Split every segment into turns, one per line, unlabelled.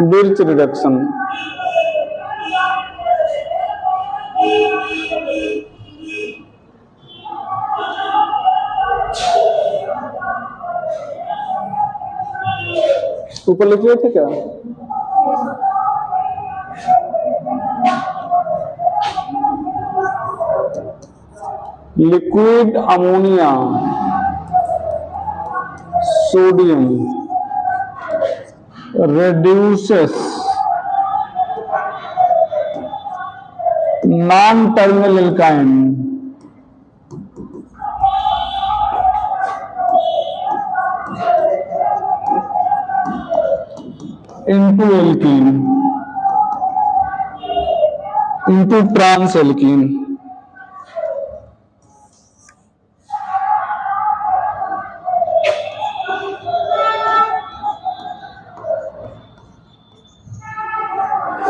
Birch reduction. ऊपर लिख रहे थे क्या? Liquid ammonia sodium reduces non-terminal alkyne into alkene, into trans alkene।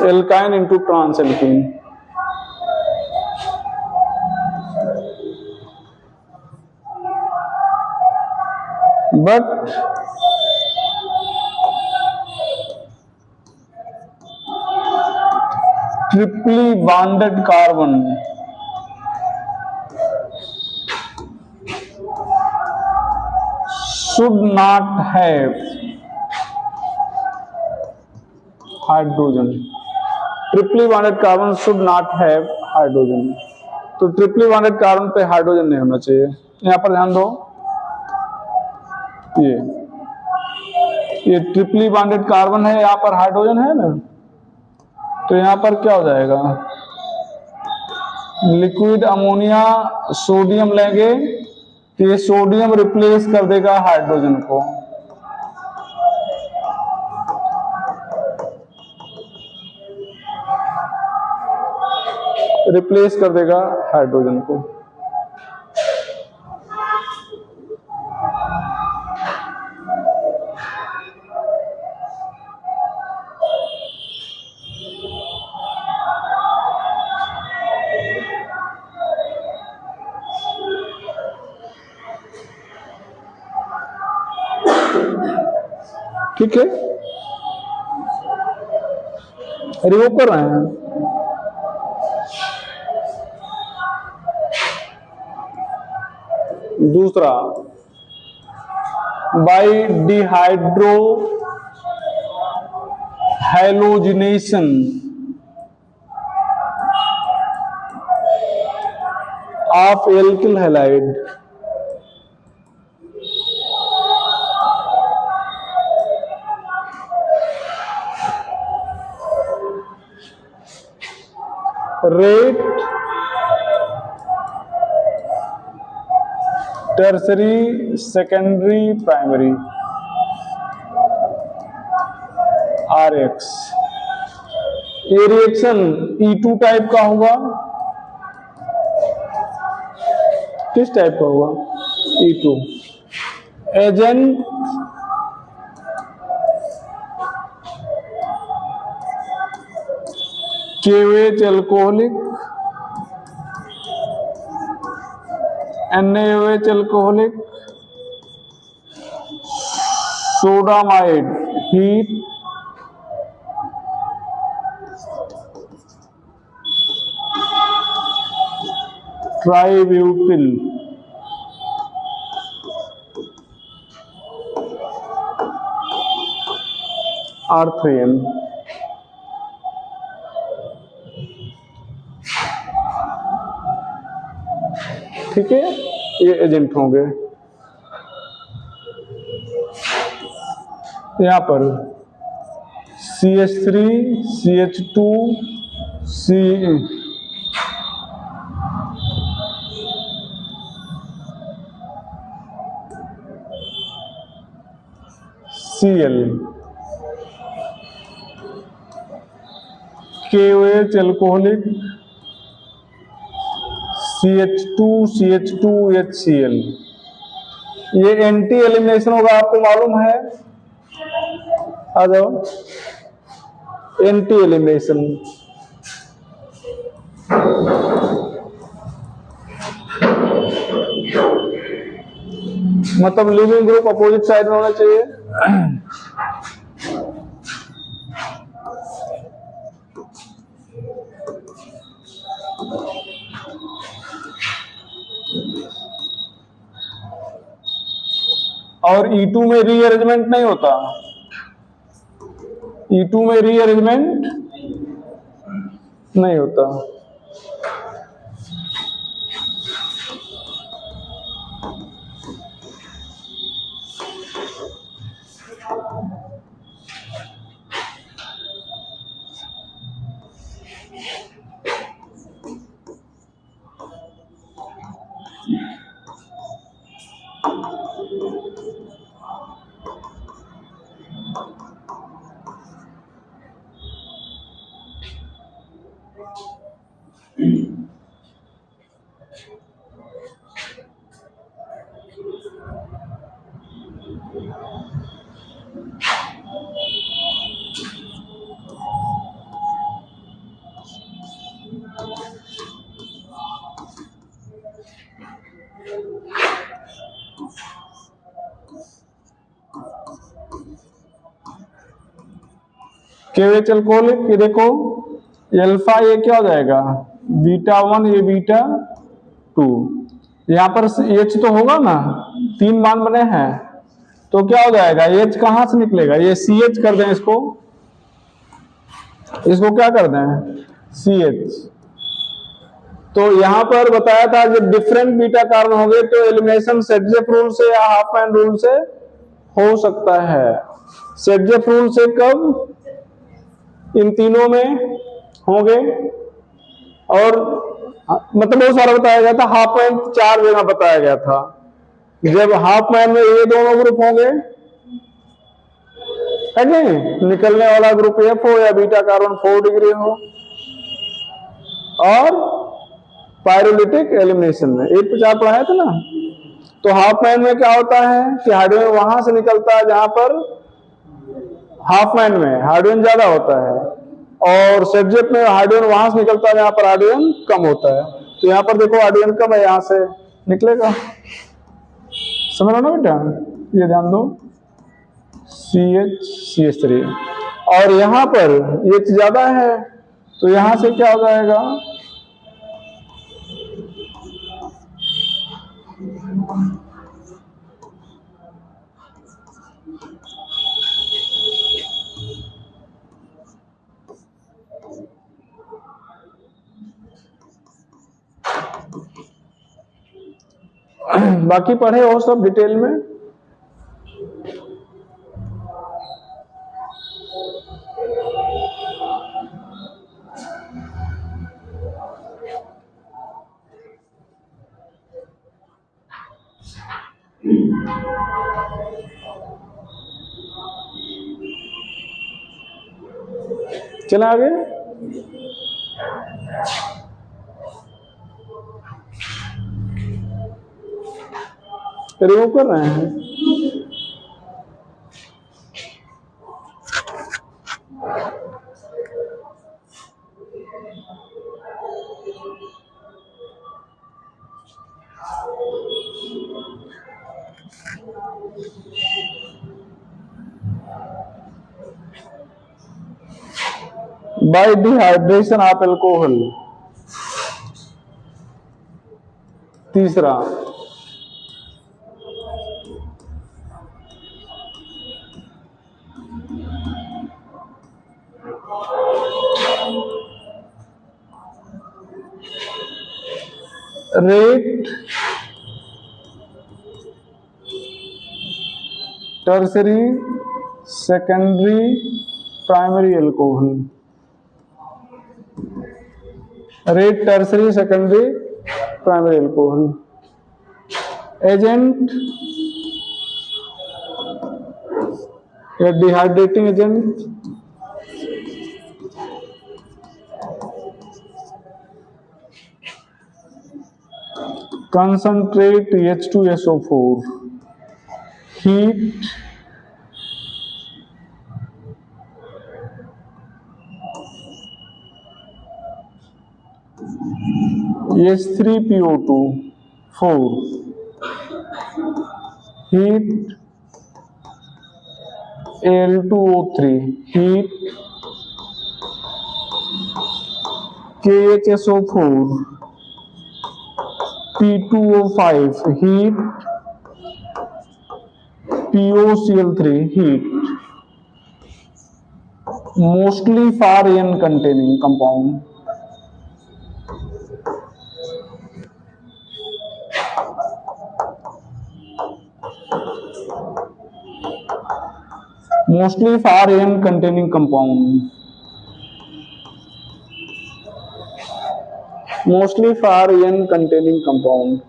alkyne into trans alkene। but triply bonded carbon should not have hydrogen। Triply bonded carbon should not have hydrogen. तो triply bonded carbon पे hydrogen नहीं होना चाहिए। यहां पर ध्यान दो, ये ट्रिपली बॉन्डेड कार्बन है, यहां पर हाइड्रोजन है ना, तो यहां पर क्या हो जाएगा, लिक्विड अमोनिया सोडियम लेंगे तो ये सोडियम रिप्लेस कर देगा हाइड्रोजन को। रिप्लेस कर देगा हाइड्रोजन को। ठीक है, रिमूव कर रहे हैं। दूसरा, by dehydrohalogenation of alkyl halide rate tertiary secondary primary RX। ये रिएक्शन E2 टाइप का होगा। किस टाइप का होगा? E2। Agent KOH alcoholic, NaOH alcoholic, sodamide heat, tributyl R3N। ठीक है, ये एजेंट होंगे। यहां पर CH3 CH2 Cl, KOH alcoholic, CH2 CH2 HCl। ये एंटी एलिमिनेशन होगा, आपको मालूम है। आ जाओ, एंटी एलिमिनेशन मतलब लिविंग ग्रुप अपोजिट साइड में होना चाहिए। और E2 में रीअरेंजमेंट नहीं होता, E2 में रीअरेंजमेंट नहीं होता। KOH अल्कोहलिक, ये देखो अल्फा, ये क्या हो जाएगा β1, ये β2। यहाँ पर H तो होगा ना, 3 बांध बने हैं, तो क्या हो जाएगा H कहां से निकलेगा, ये CH कर दें इसको क्या कर दें CH। तो यहां पर बताया था जब डिफरेंट बीटा कार्बन होंगे तो एलिमिनेशन सेटजेफ रूल से या हाफमैन रूल से हो सकता है। सेटजेफ रूल से कब, इन तीनों में होंगे, और मतलब बहुत सारा बताया गया था। हाफमैन 4 जगह बताया गया था। जब हाफमैन में ये दोनों ग्रुप होंगे, है नहीं, निकलने वाला ग्रुप F हो या बीटा कार्बन 4 डिग्री हो, और पायरोलिटिक एलिमिनेशन में 1 पे 4 पढ़ाया था ना। तो हाफमैन में क्या होता है कि हाइड्रोजन वहां से निकलता है जहां पर हाफमैन में हाइड्रोजन ज्यादा होता है, और सेटजेफ में हाइड्रोजन वहां से निकलता है जहां पर हाइड्रोजन कम होता है। तो यहाँ पर देखो हाइड्रोजन कम है, यहां से निकलेगा, समझ लो ना बेटा, ये ध्यान दो CH3, और यहां पर H ज्यादा है तो यहां से क्या हो जाएगा बाकी पढ़े हो सब डिटेल में। चले आगे। रिमूव कर रहे हैं। बाय डिहाइड्रेशन ऑफ एल्कोहल, तीसरा rate tertiary secondary primary alcohol, rate tertiary secondary primary alcohol. Agent या dehydrating agent, concentrate H2SO4, heat H3PO2, 4, heat Al2O3, heat KHSO4, P2O5, heat POCl3 heat, mostly for N containing compound. Mostly for N containing compound. Mostly for N containing compound.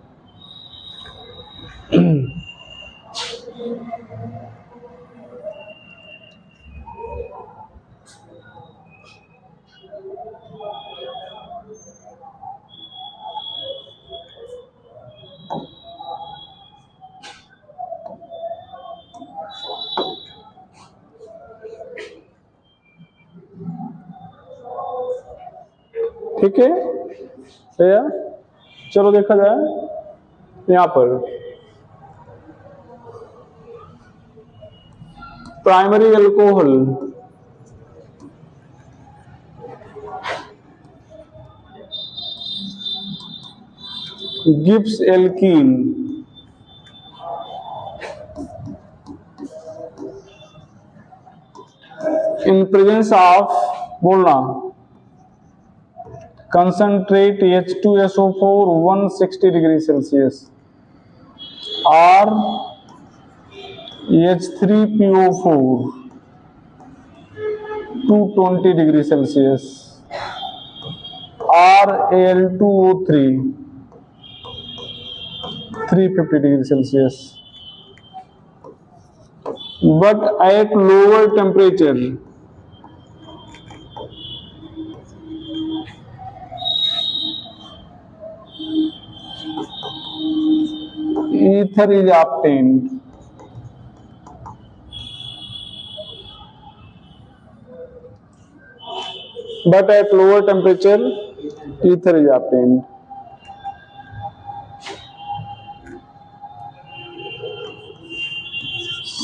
ठीक है भैया, चलो देखा जाए यहां पर primary alcohol Gibbs alkene in presence of बोलना concentrate H2SO4 160 degree Celsius or H3PO4 220 degree Celsius or Al2O3 350 degree Celsius, but at lower temperature. Ether is obtained. But at lower temperature, ether is obtained.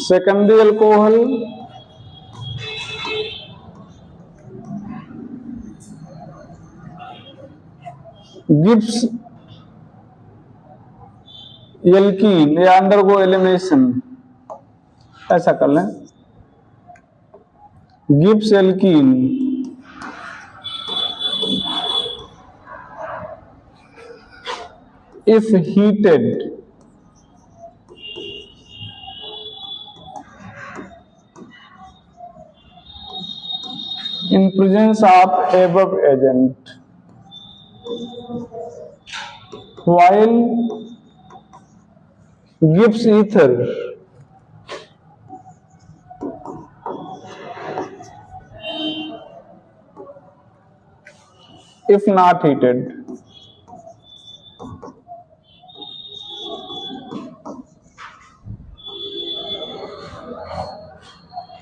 Secondary alcohol gives alkene या undergo elimination, ऐसा कर लें Gibbs alkene if heated in presence of above agent, while Gibbs ether if not heated.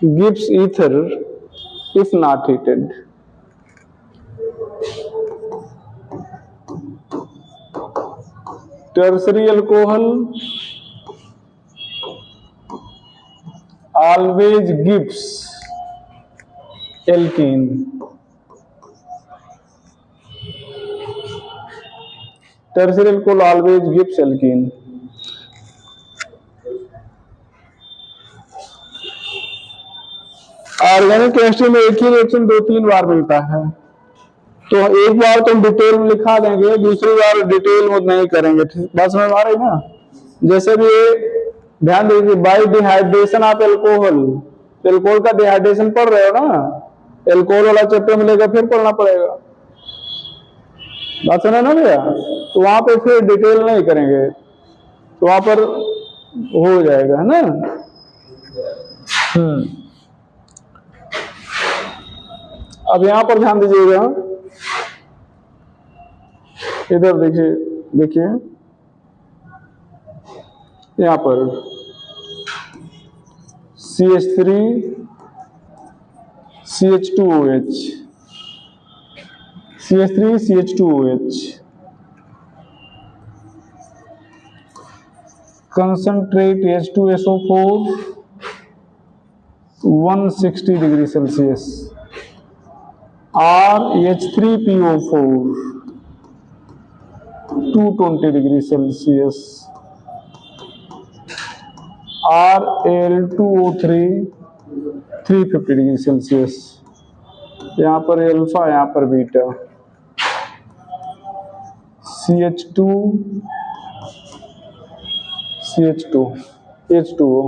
Gibbs ether if not heated. Tertiary alcohol always gives alkene. Tertiary alcohol always gives alkene. Organic chemistry में एक ही reaction 2-3 बार मिलता है, तो एक बार तो detail में लिखा देंगे, दूसरी बार डिटेल में नहीं करेंगे। बात समझ आ रही ना? जैसे भी ध्यान दीजिए, by dehydration of alcohol, alcohol का डिहाइड्रेशन पढ़ रहे हो ना, एल्कोहल वाला चैप्टर मिलेगा फिर पढ़ना पड़ेगा। बात सुना ना भैया? तो वहां पे फिर डिटेल नहीं करेंगे, तो वहां पर हो जाएगा, है ना? अब यहां पर ध्यान दीजिएगा, इधर देखिए, देखिए यहां पर CH3 CH2OH, CH3 CH2OH, concentrate H2SO4 160 degree Celsius or H3PO4 220 degree Celsius Rl2O3 350 degree Celsius, यहाँ पर अल्फा, यहाँ पर बीटा, CH2 H2O।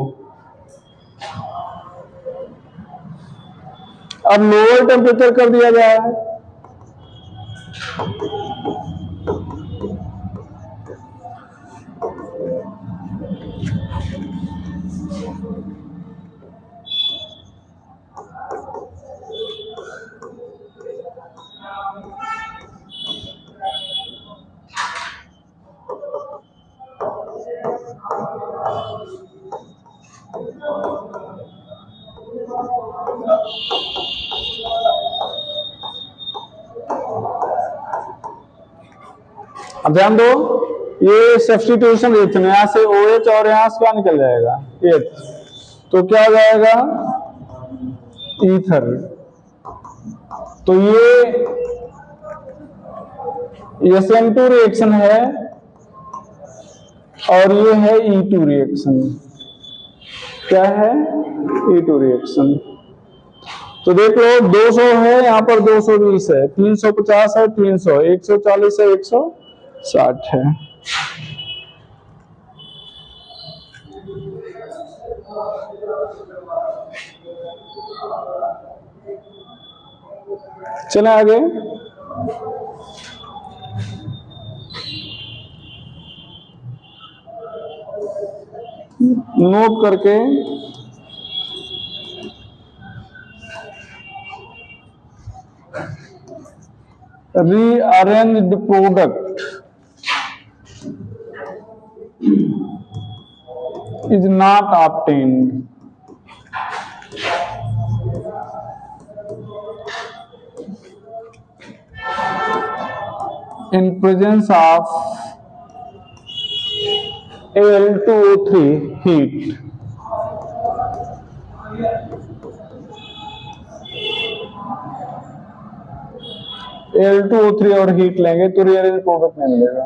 अब लोअर टेम्परेचर कर दिया जाए, अब ध्यान दो, ये सब्स्टिट्यूशन रेट में यहां से OH और यहां से क्या निकल जाएगा H, तो क्या हो जाएगा ईथर। तो ये SN2 रिएक्शन है और ये है E2 रिएक्शन। क्या है E2 रिएक्शन। तो देख लो 200 है, यहाँ पर 220 है, 350 है, 300, 140 है, 160 है। चले आगे। नोट करके rearranged product is not obtained in presence of Al2O3 heat. Al2O3 और हीट लेंगे तो रीअरेंज प्रोडक्ट नहीं मिलेगा।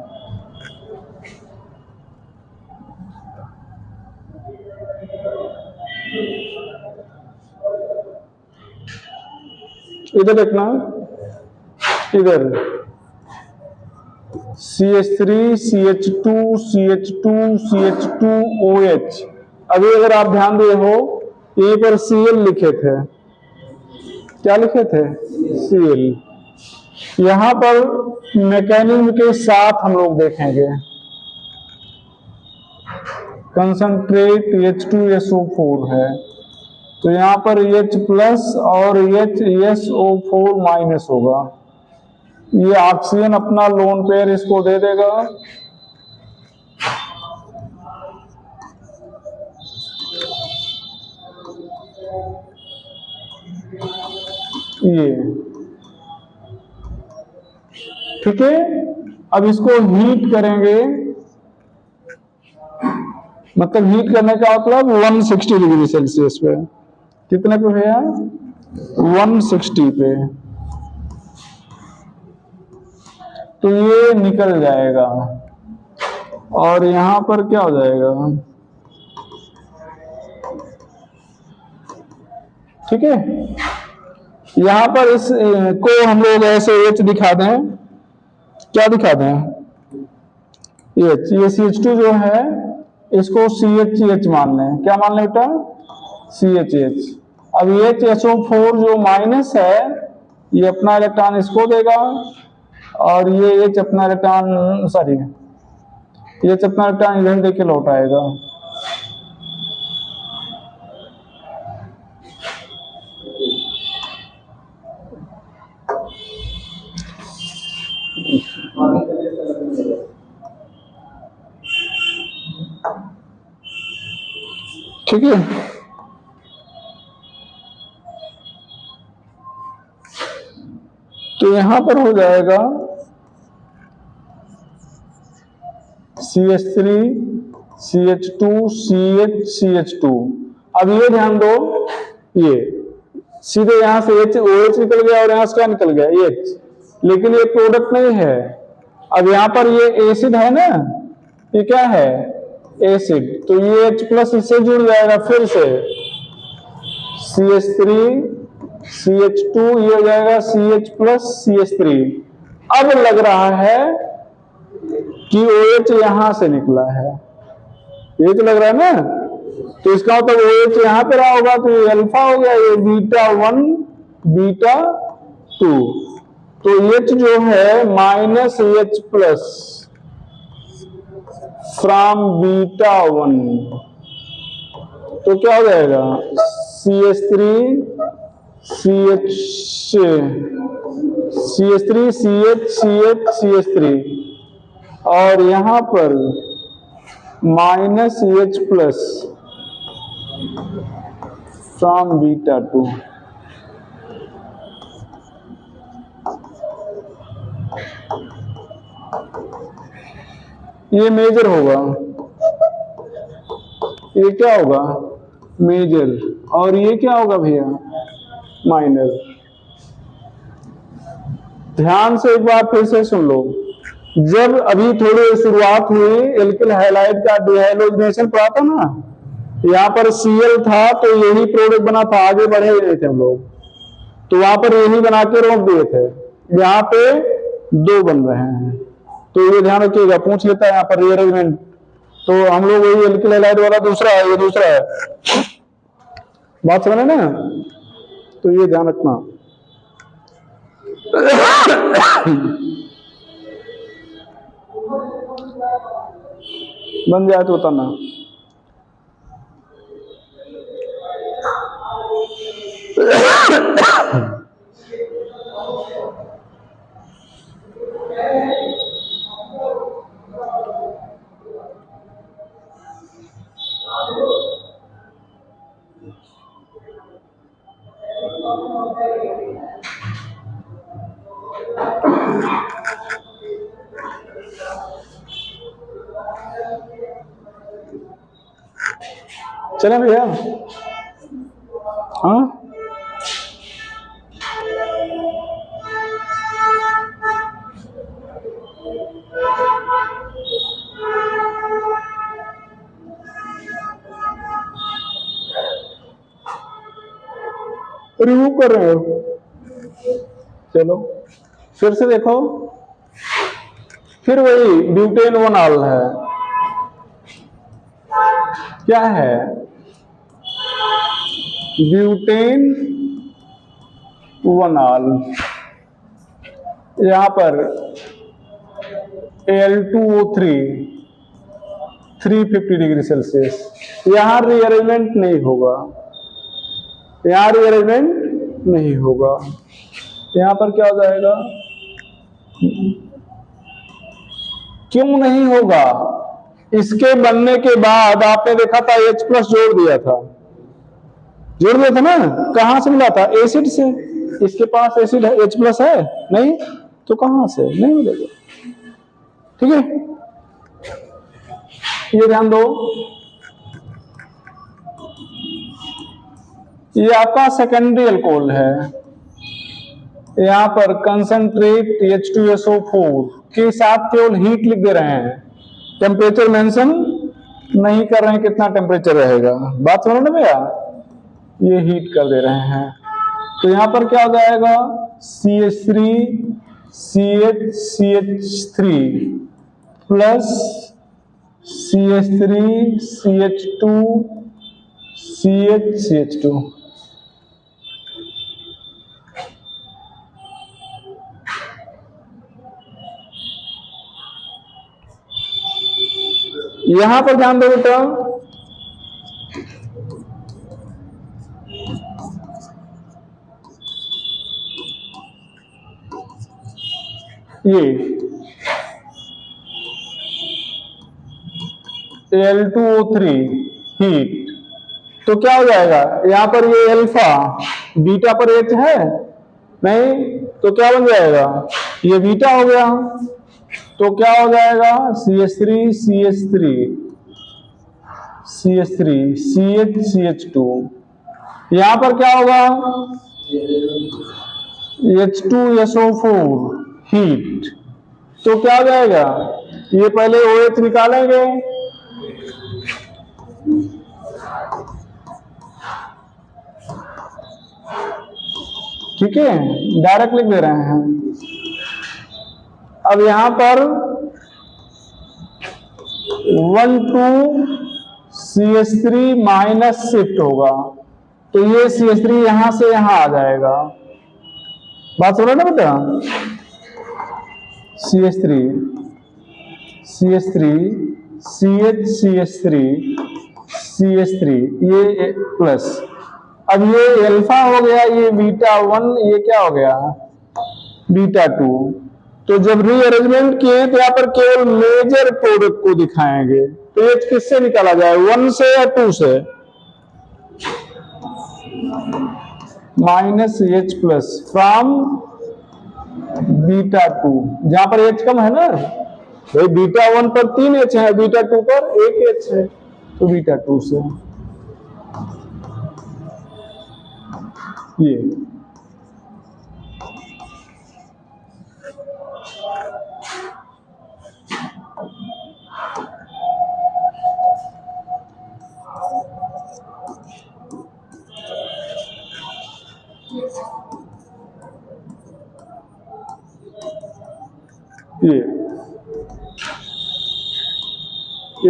इधर देखना, इधर CH3 CH2 CH2 CH2OH। अभी अगर आप ध्यान दिए हो, यहीं पर Cl लिखे थे, क्या लिखे थे Cl। यहां पर मैकेनिज्म के साथ हम लोग देखेंगे, कंसंट्रेट H2SO4 है, तो यहां पर H प्लस और HSO4 माइनस होगा। ये ऑक्सीजन अपना लोन पेयर इसको दे देगा, ये ठीक है। अब इसको हीट करेंगे, मतलब हीट करने का मतलब 160 डिग्री सेल्सियस पे। कितने पे भैया 160 पे। तो ये निकल जाएगा और यहां पर क्या हो जाएगा, ठीक है। यहां पर इस को हम लोग ऐसे H दिखा दें, क्या दिखा दें H। ये CH2 जो है इसको CH मान लें, क्या मान लें बेटा CH। अब HSO4 जो माइनस है ये अपना इलेक्ट्रॉन इसको देगा और ये H अपना इलेक्ट्रॉन सॉरी H अपना इलेक्ट्रॉन इधर देके लौट आएगा। ठीक है। तो यहां पर हो जाएगा CH3 CH2 CH2। अब ये ध्यान दो, ये सीधे यहां से OH निकल गया और यहां से क्या निकल गया H, लेकिन ये प्रोडक्ट नहीं है। अब यहां पर ये एसिड है ना, ये क्या है एसिड, तो ये H प्लस इससे जुड़ जाएगा फिर से CH3 CH2, ये हो जाएगा CH प्लस CH3। अब लग रहा है कि OH यहां से निकला है, ये तो लग रहा है ना, तो इसका मतलब OH यहां पे रहा होगा, तो ये अल्फा हो गया, ये β1 β2, तो H जो है माइनस H प्लस फ्रॉम β1, तो क्या हो जाएगा CH3 CH3 और यहां पर माइनस H प्लस फ्रॉम β2। ये मेजर होगा, ये क्या होगा मेजर, और ये क्या होगा भैया माइनर। ध्यान से एक बार फिर से सुन लो, जब अभी थोड़ी शुरुआत हुई एल्किल हैलाइड का डिहाइड्रोजनेशन पढ़ा था ना, यहाँ पर Cl था तो यही प्रोडक्ट बना था, आगे बढ़े ही नहीं थे हम लोग, तो वहां पर यही बना के रोक दिए थे, यहाँ पे दो बन रहे हैं, तो ये ध्यान रखिएगा, पूछ लेता है यहाँ पर रीअरेंजमेंट, तो हम लोग वही एल्किल हैलाइड वाला दूसरा है, ये दूसरा है, बात समझ ना, तो ये ध्यान रखना। बन जाए तो बताना। चले भैया, हाँ रिमूव कर रहे हो, चलो फिर से देखो, फिर वही ब्यूटेन वनाल है, क्या है ब्यूटेन वनाल, यहां पर Al2O3 350 डिग्री सेल्सियस, यहां रीअरेंजमेंट नहीं होगा, यहां रीअरेंजमेंट नहीं होगा, यहां पर क्या हो जाएगा, क्यों नहीं होगा, इसके बनने के बाद आपने देखा था H प्लस जोड़ दिया था ना, कहां से मिला था एसिड से, इसके पास एसिड है, H प्लस है नहीं, तो कहां से नहीं मिलेगा, ठीक है, ये ध्यान दो। ये आपका सेकेंडरी अल्कोहल है, यहां पर कंसंट्रेट H2SO4 के साथ केवल हीट लिख दे रहे हैं, टेम्परेचर मेंशन नहीं कर रहे हैं कितना टेम्परेचर रहेगा, बात समझ ना भैया, ये हीट कर दे रहे हैं, तो यहां पर क्या हो जाएगा CH3 CH3 plus CH3 CH2 CH2, यहां पर ध्यान दो बेटा, ये Al2O3 हीट, तो क्या हो जाएगा, यहां पर ये अल्फा, बीटा पर H है नहीं, तो क्या बन जाएगा, ये बीटा हो गया, तो क्या हो जाएगा CH3 CH3 CH3 CH2, यहां पर क्या होगा H2SO4 हीट, तो क्या हो जाएगा, ये पहले OH निकालेंगे, ठीक है, डायरेक्ट लिख दे रहे हैं। अब यहां पर 1 2 CH3 माइनस शिफ्ट होगा, तो ये CH3 यहां से यहां आ जाएगा। बात सुन रहे ना बेटा? CH3 CH3 CH3 CH3 ये प्लस। अब ये अल्फा हो गया, ये बीटा 1, ये क्या हो गया बीटा 2। तो जब रीअरेंजमेंट किए तो यहाँ पर केवल मेजर प्रोडक्ट को दिखाएंगे। तो ये किससे निकाला जाए, 1 से या 2 से? Minus H plus from beta 2, जहां पर H कम है ना भाई, बीटा 1 पर 3 H है, बीटा 2 पर 1 H है, तो बीटा 2 से ये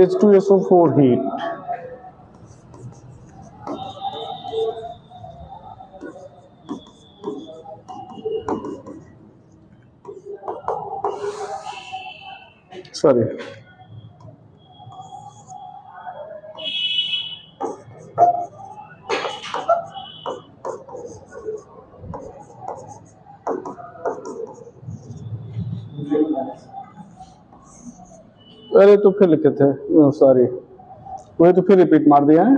H2SO4 हीट। सॉरी, अरे तो फिर लिखे थे, सॉरी वही तो फिर रिपीट मार दिया है।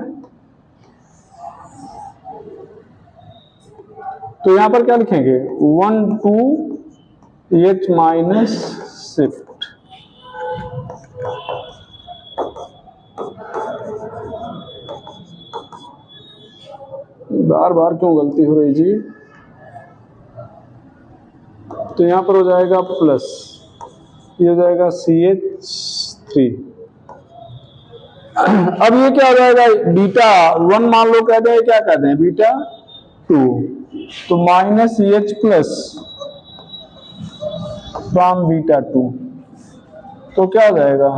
तो यहां पर क्या लिखेंगे, 1 2 H माइनस शिफ्ट। बार बार क्यों गलती हो रही जी? तो यहां पर हो जाएगा प्लस, ये हो जाएगा CH3। अब ये क्या हो जाएगा, बीटा 1 मान लो कहते हैं, क्या कहते हैं बीटा 2, तो minus H plus from beta 2, तो क्या हो जाएगा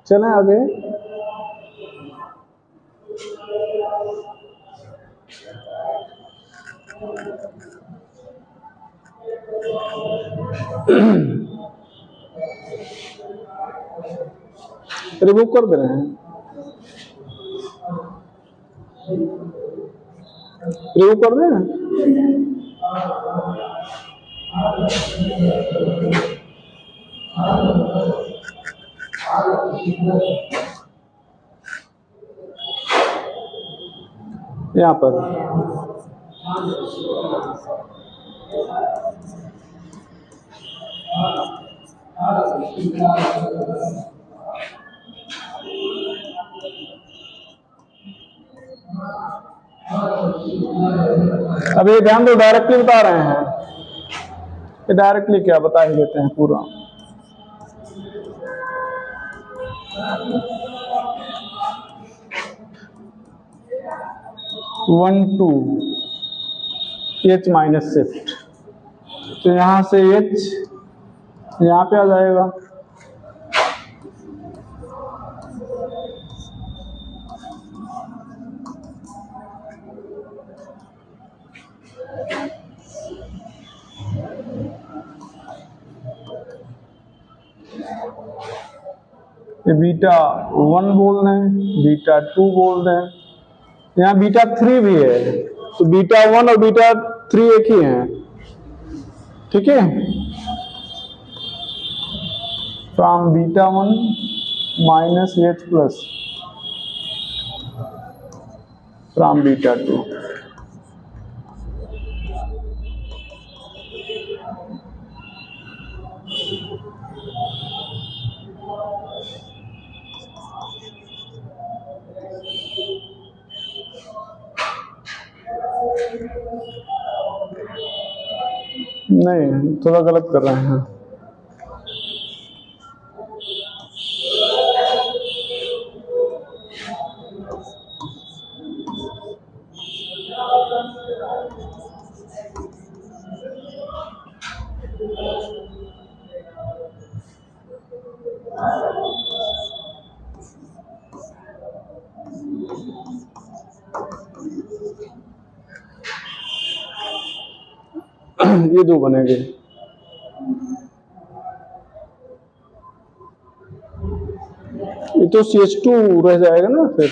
चलें आगे। रिमूव कर दे रहे हैं, रिमूव कर दें। यहाँ पर अब ये ध्यान दो, डायरेक्टली बता रहे हैं, ये डायरेक्टली क्या बता ही देते हैं पूरा। One two H minus shift, तो यहां से H यहां पे आ जाएगा, ये बीटा 1 बोल रहे हैं, बीटा 2 बोल रहे हैं, यहाँ बीटा 3 भी है, तो बीटा 1 और बीटा 3 एक ही हैं, ठीक है। From beta 1 minus H plus from beta 2, नहीं, थोड़ा गलत कर रहे हैं। ये 2 बनेंगे। ये तो CH2 रह जाएगा ना फिर।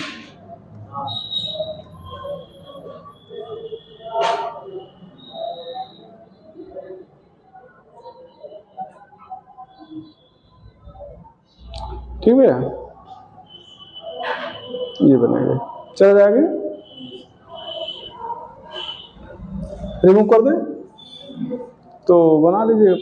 ठीक है, ये बनेगा। चल जाएगा, रिमूव कर दें तो बना लीजिए।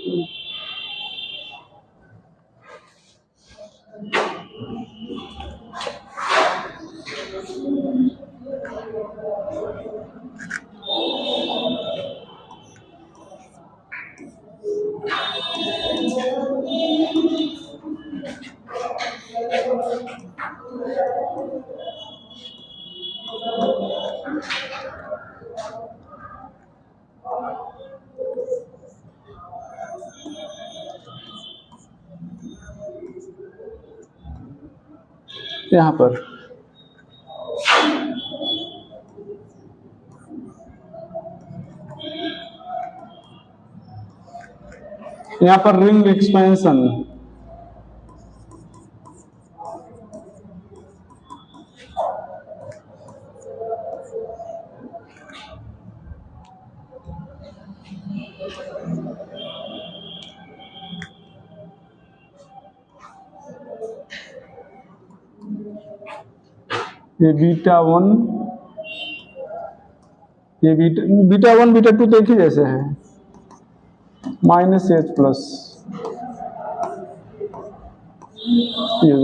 यहाँ पर रिंग एक्सपेंशन, ये β1, ये β1 β2 तो एक ही जैसे हैं, -H+, ये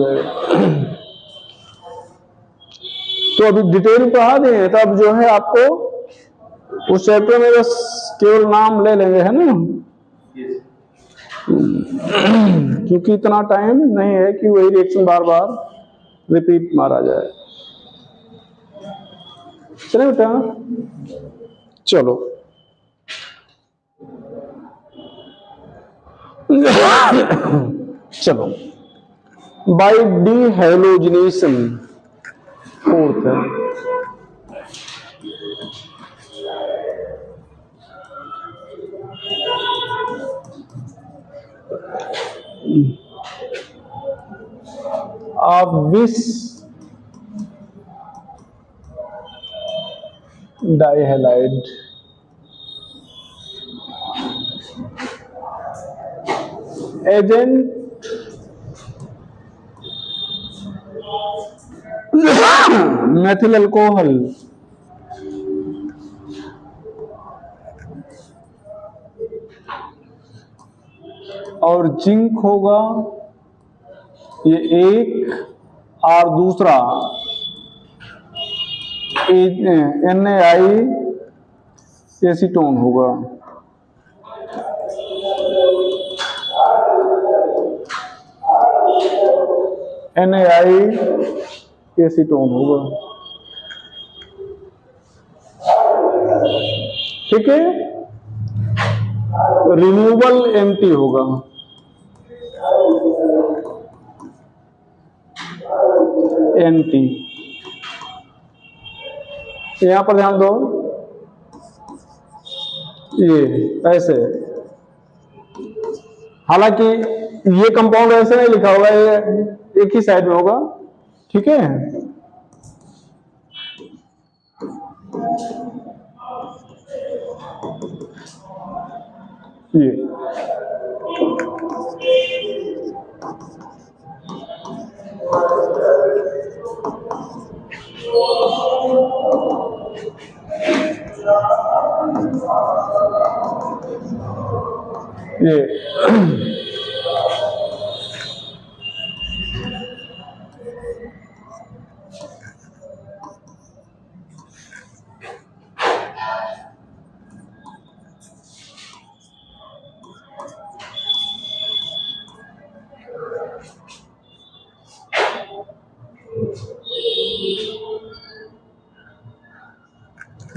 तो अभी डिटेल पढ़ा दिए, तो अब जो है आपको उस चैप्टर में बस केवल नाम ले लेंगे, है ना, क्योंकि इतना टाइम नहीं है कि वही रिएक्शन बार बार रिपीट मारा जाए। चले बेटा, चलो चलो, बाय डिहैलोजिनेशन, फोर्थ है। आप विस डाइहैलाइड एजेंट मेथिल अल्कोहल और जिंक होगा, ये एक, और दूसरा NaI एसीटोन होगा। NaI एसीटोन होगा, ठीक है। रिमूवल एंटी होगा, एंटी। यहां पर ध्यान दो, ये ऐसे, हालांकि ये कंपाउंड ऐसे नहीं लिखा होगा, ये एक ही साइड में होगा, ठीक है। ये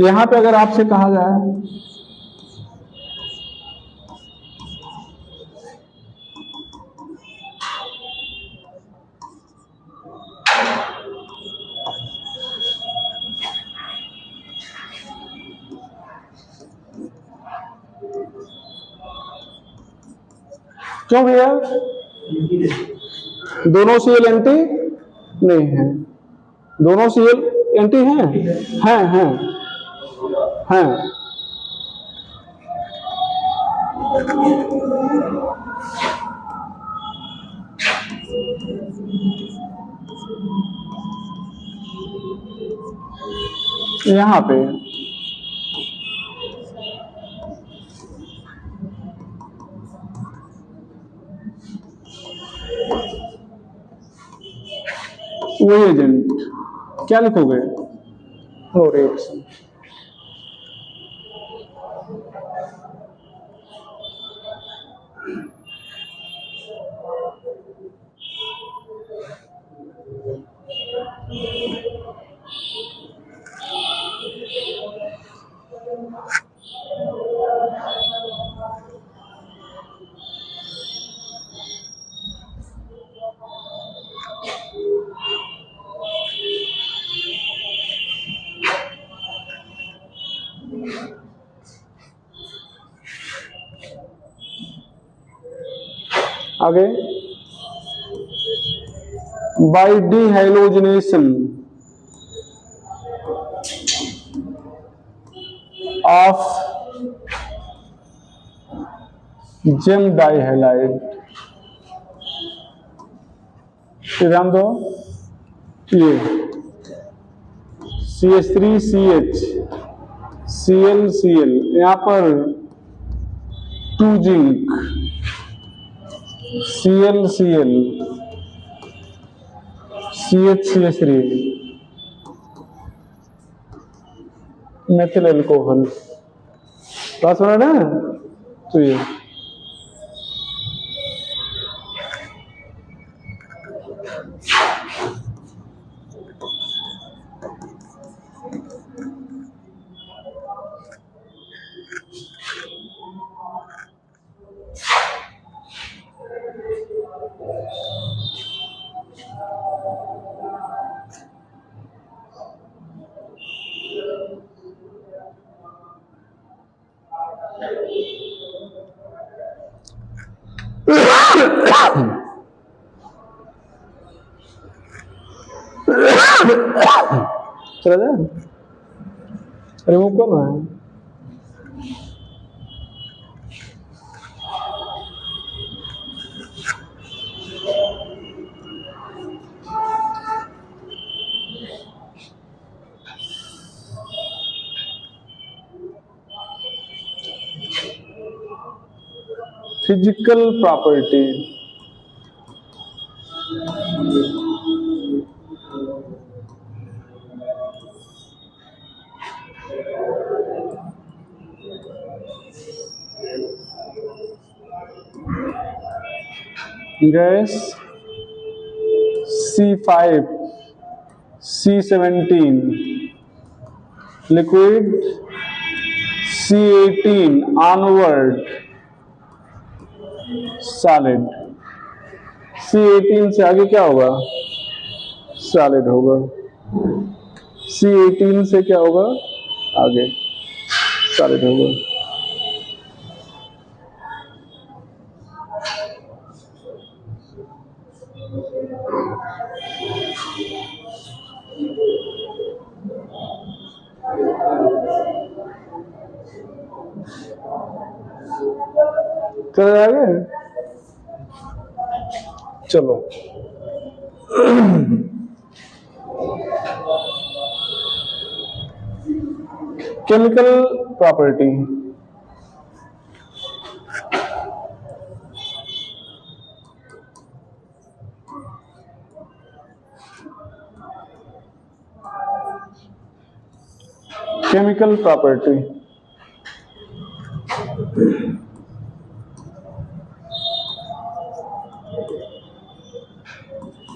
यहां पे अगर आपसे कहा जाए क्यों भैया दोनों सीएल एंटी नहीं है, दोनों सीएल एंटी हैं हैं हैं। यहां पे वो एजेंट क्या लिखोगे? और रिएक्शन। आगे बाय डिहाइड्रोजनेशन ऑफ जेम डाइहैलाइड। ध्यान दो, ये CH3CH ClCl यहां पर 2 zinc ClCl CH3 methyl alcohol, बात सुना ना? तो ये चला जाए, रिमूव करना है। Physical property gas C5 C17, liquid C18 onward, solid. C18 से आगे क्या होगा? सॉलिड होगा। C18 से क्या होगा? आगे सॉलिड होगा। चलो आगे, चलो chemical property chemical property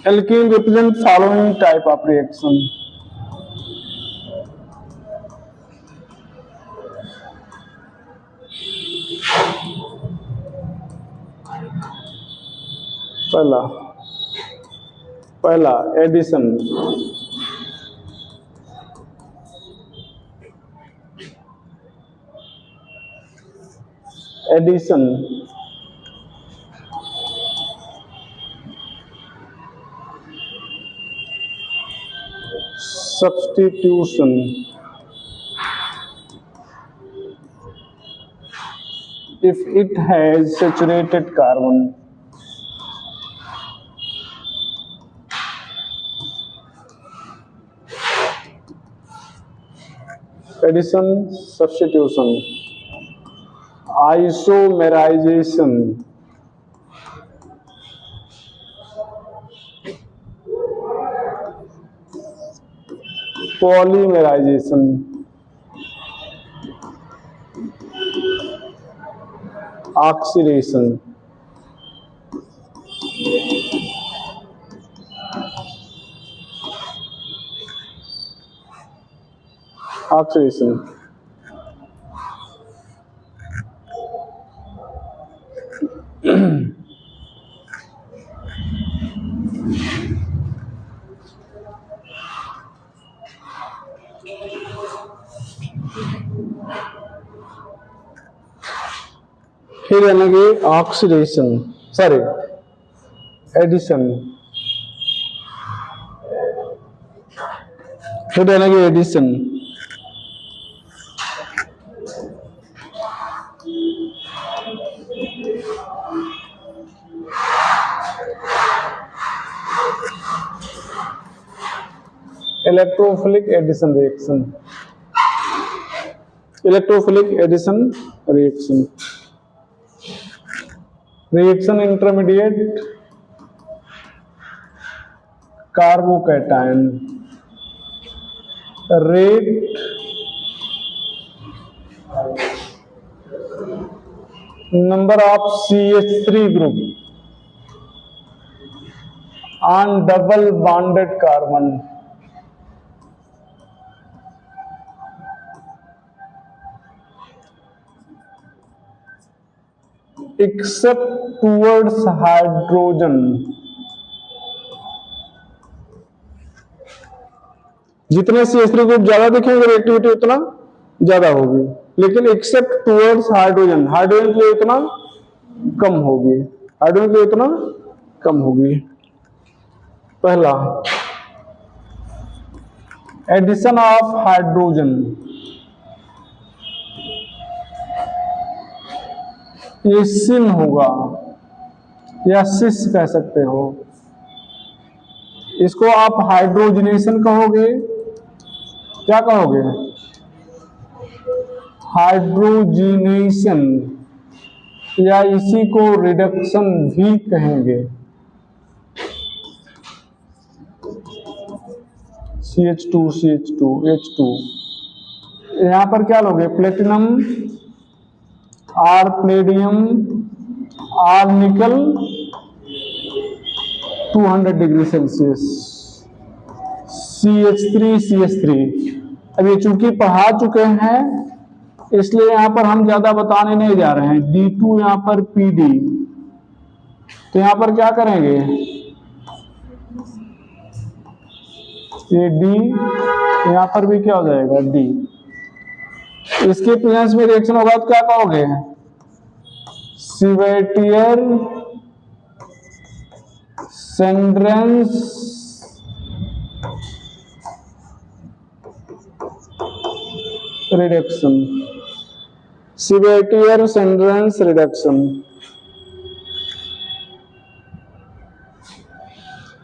alkene represent following type of reaction. पहला addition, substitution, if it has saturated carbon, addition, substitution, isomerization, polymerization, oxidation, फिर यानी कि ऑक्सीडेशन, सॉरी एडिशन, फिर यानी कि addition, electrophilic addition reaction, electrophilic addition reaction, reaction intermediate carbocation, rate number of CH3 group on double bonded carbon, except towards hydrogen, जितने CH3 group ज्यादा दिखेंगे reactivity उतना ज्यादा होगी, लेकिन एक्सेप्ट टुवर्ड्स हाइड्रोजन, हाइड्रोजन के लिए उतना कम होगी, हाइड्रोजन के लिए उतना कम होगी। पहला एडिशन ऑफ हाइड्रोजन, ये सिन होगा या सिस कह सकते हो, इसको आप हाइड्रोजनेशन कहोगे, क्या कहोगे, हाइड्रोजिनेशन, या इसी को रिडक्शन भी कहेंगे। CH2 CH2 H2, यहां पर क्या लोगे, प्लेटिनम, आर प्लेडियम, आर निकल, 200 डिग्री सेल्सियस, CH3 CH3। अब ये चूंकि पढ़ा चुके हैं इसलिए यहां पर हम ज्यादा बताने नहीं जा रहे हैं। D2 यहां पर PD, तो यहां पर क्या करेंगे, ये D, यहां पर भी क्या हो जाएगा D, इसके प्रेजेंस में रिएक्शन होगा तो क्या कहोगे, सिवेटियर सेंड्रेंस रिडक्शन, सिवेटियर सेंड्रेंस रिडक्शन,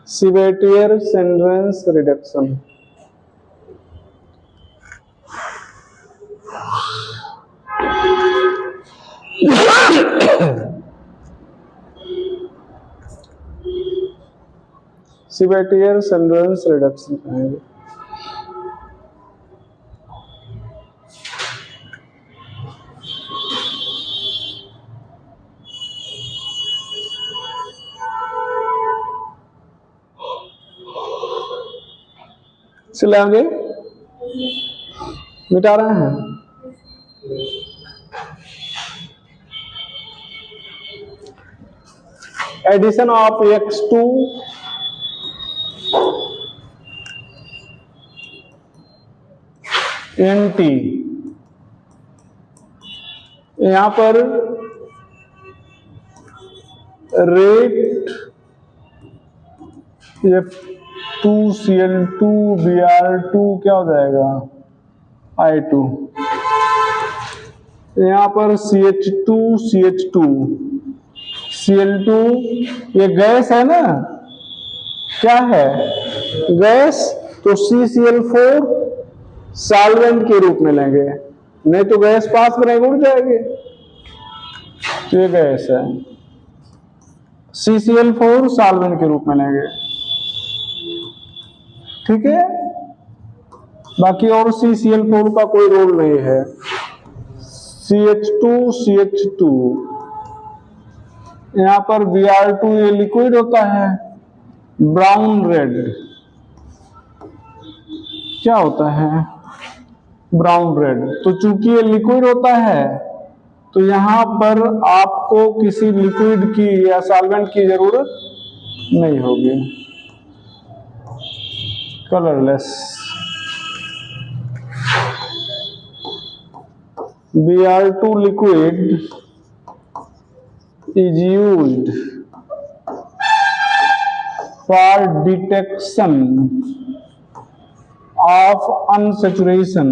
सिवेटियर सेंड्रेंस रिडक्शन। सिवेटियर सेंड्रेंस रिडक्शन कहेंगे। चले आगे, मिटा रहे हैं। एडिशन ऑफ X2 NT, यहां पर रेट F2Cl2 Br2 क्या हो जाएगा I2, यहां पर CH2 Cl2 ये गैस है ना, क्या है गैस, तो CCl4 सॉल्वेंट के रूप में लेंगे, नहीं तो गैस पास करेंगे उड़ जाएगी, तो ये गैस है, CCl4 सॉल्वेंट के रूप में लेंगे, ठीक है। बाकी और CCl4 का कोई रोल नहीं है। CH2 यहां पर Br2 ये लिक्विड होता है, ब्राउन रेड क्या होता है ब्राउन रेड, तो चूंकि ये लिक्विड होता है तो यहां पर आपको किसी लिक्विड की या सॉल्वेंट की जरूरत नहीं होगी, colourless. Br2 liquid is used for detection of unsaturation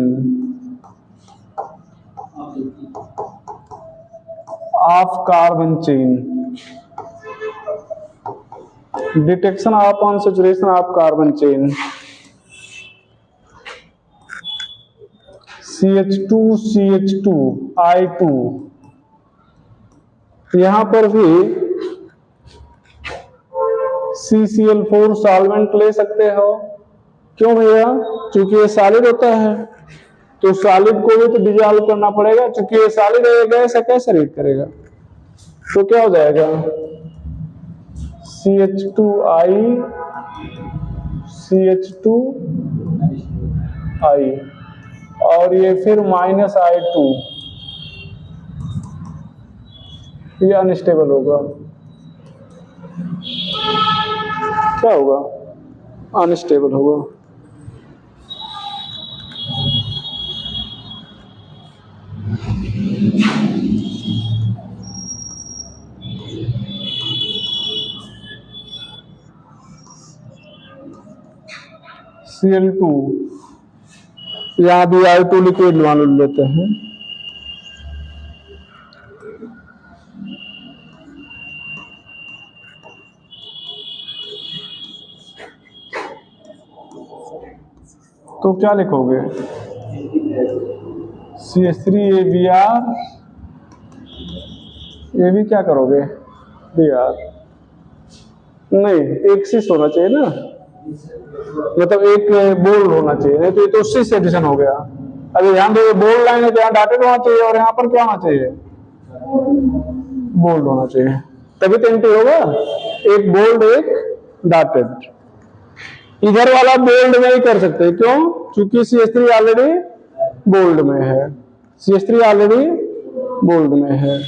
of carbon chain, detection of unsaturation of carbon chain, CH2 I2, यहां पर भी CCl4 सॉल्वेंट ले सकते हो, क्यों भैया, क्योंकि ये सॉलिड होता है, तो सॉलिड को भी तो डिसॉल्व करना पड़ेगा, क्योंकि ये सॉलिड है, गैस कैसे रिएक्ट करेगा, तो क्या हो जाएगा CH2I और ये फिर -I2, ये अनस्टेबल होगा, क्या होगा अनस्टेबल होगा। Cl2 यहां भी I2 लिक्विड मान लेते हैं, तो क्या लिखोगे CH3ABr, ये भी क्या करोगे Br, नहीं एक सी होना चाहिए ना, मतलब एक बोल्ड होना चाहिए, नहीं तो ये तो उससे एडिशन हो गया। अभी यहाँ पे बोल्ड लाइन है तो यहाँ डॉटेड होना चाहिए, और यहाँ पर क्या होना चाहिए बोल्ड होना चाहिए, तभी तो एंटी होगा, एक बोल्ड एक डॉटेड। इधर वाला बोल्ड में ही कर सकते हैं, क्यों, क्योंकि CH3 ऑलरेडी बोल्ड में है, CH3 ऑलरेडी बोल्ड में है।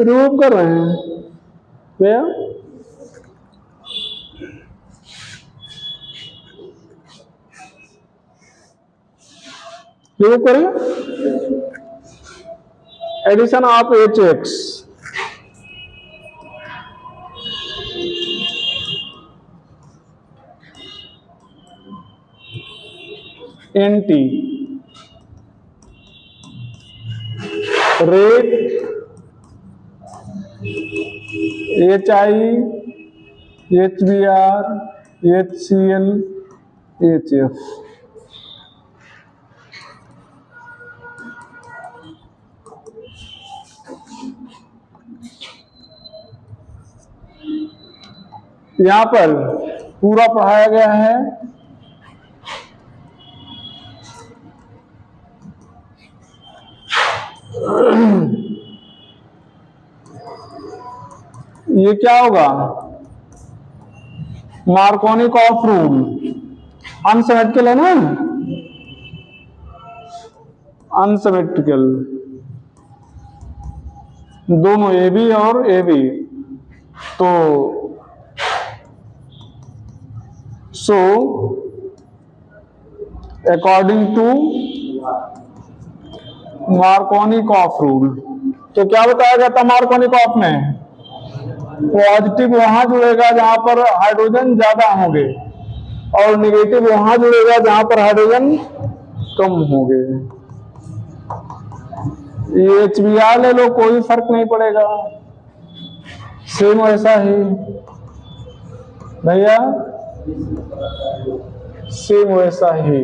रिमूव कर रहे हैं भैया, रिमूव करें, addition of HX, NT, rate HI, HBr, HCl, HF, यहां पर पूरा पढ़ाया गया है। ये क्या होगा मार्कोनी ऑफ रूल, अनसिमेट्रिकल है ना, अनसिमेट्रिकल, दोनों ए बी और ए बी। तो so according to Markovnikov rule, तो क्या बताया गया था मार्कोनिकॉफ में? पॉजिटिव वहां जुड़ेगा जहां पर हाइड्रोजन ज्यादा होंगे और नेगेटिव वहां जुड़ेगा जहां पर हाइड्रोजन कम होंगे। ये HBr ले लो, कोई फर्क नहीं पड़ेगा, सेम वैसा ही भैया, सेम वैसा ही।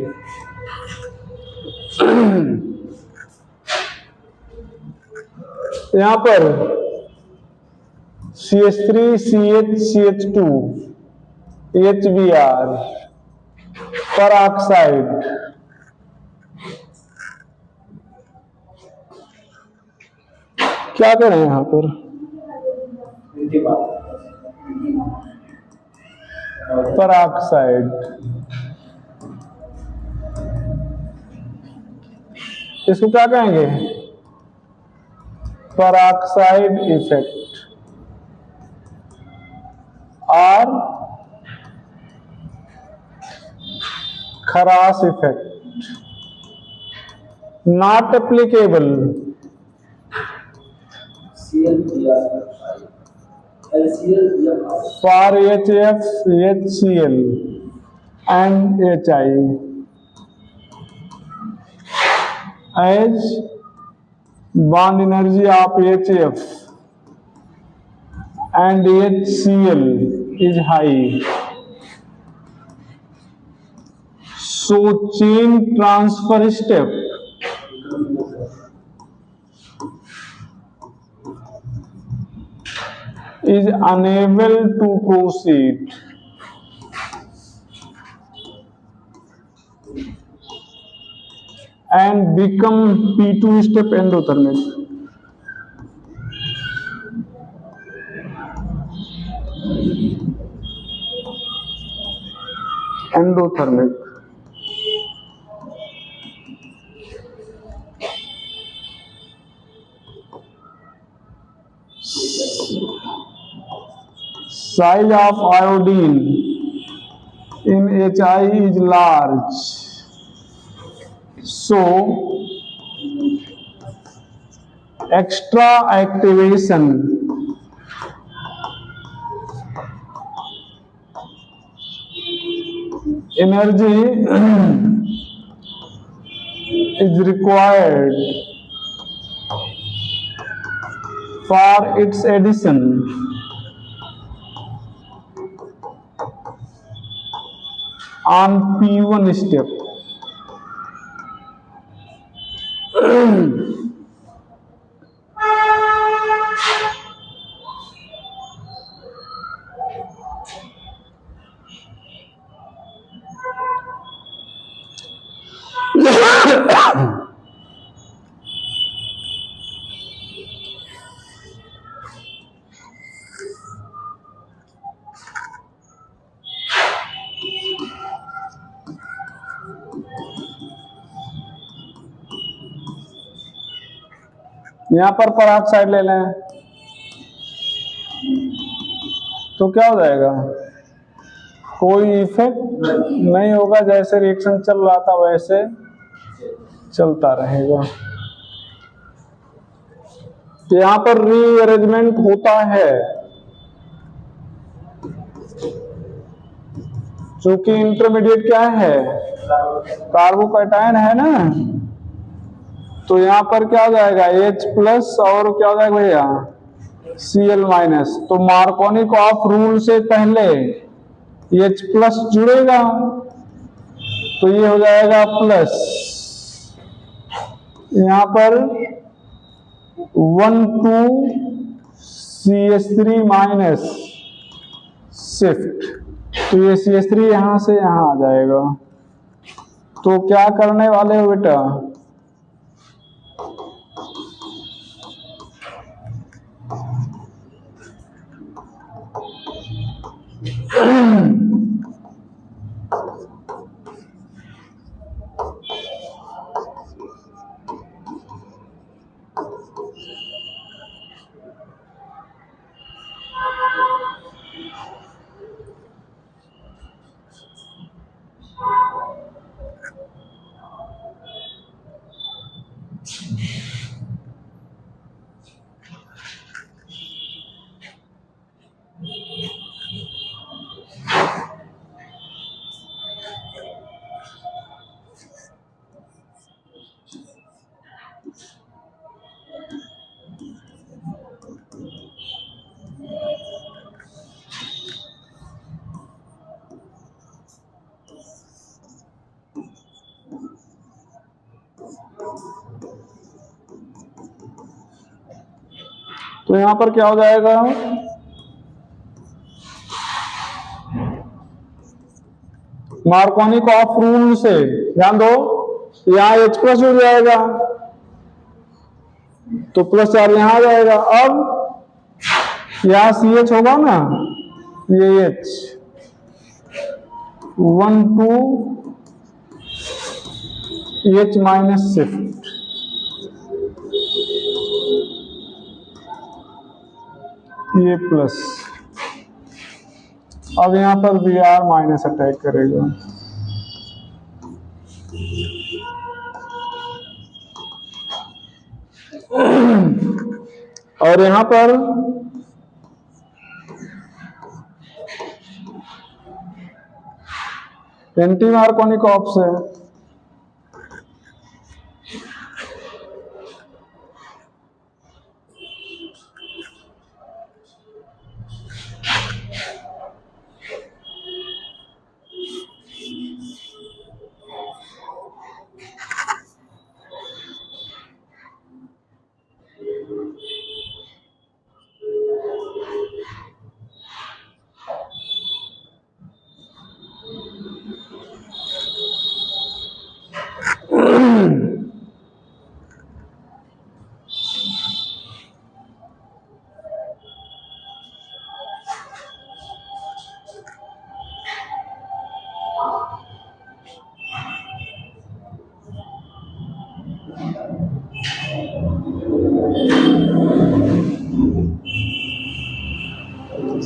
यहां पर CH3 CH CH2 HBr peroxide, क्या करें यहां पर? पेरोक्साइड, इसको क्या कहेंगे? पेरोक्साइड इफेक्ट और Kharasch effect, not applicable for HF, HCl and HI as bond energy of HF and HCl is high, so chain transfer step is unable to proceed and become P2 step endothermic. Endothermic. Size of iodine in HI is large, so extra activation energy is required for its addition on P1 step. यहां पर peroxide ले लें तो क्या हो जाएगा? कोई effect नहीं होगा, जैसे रिएक्शन चल रहा था वैसे चलता रहेगा। यहां पर रीअरेंजमेंट होता है, चूंकि इंटरमीडिएट क्या है? कार्बोकैटायन है ना, तो यहां पर क्या हो जाएगा? H प्लस और क्या हो जाएगा भैया? Cl minus. तो मार्कोनिकॉफ रूल से पहले H प्लस जुड़ेगा तो ये हो जाएगा प्लस, यहां पर 1 2 CH3 माइनस शिफ्ट, तो ये CH3 यहां से यहां आ जाएगा। तो क्या करने वाले हो बेटा? तो यहां पर क्या हो जाएगा, मार्कोनी ऑफ रूल से ध्यान दो, यहां H प्लस जुड़ जाएगा तो प्लस चार्ज यहां आ जाएगा। अब यहां CH होगा ना, ये H 1 2 H माइनस शिफ्ट, ये प्लस। अब यहां पर Br माइनस अटैक करेगा, और यहां पर एंटी मार्कोनिक ऑफ से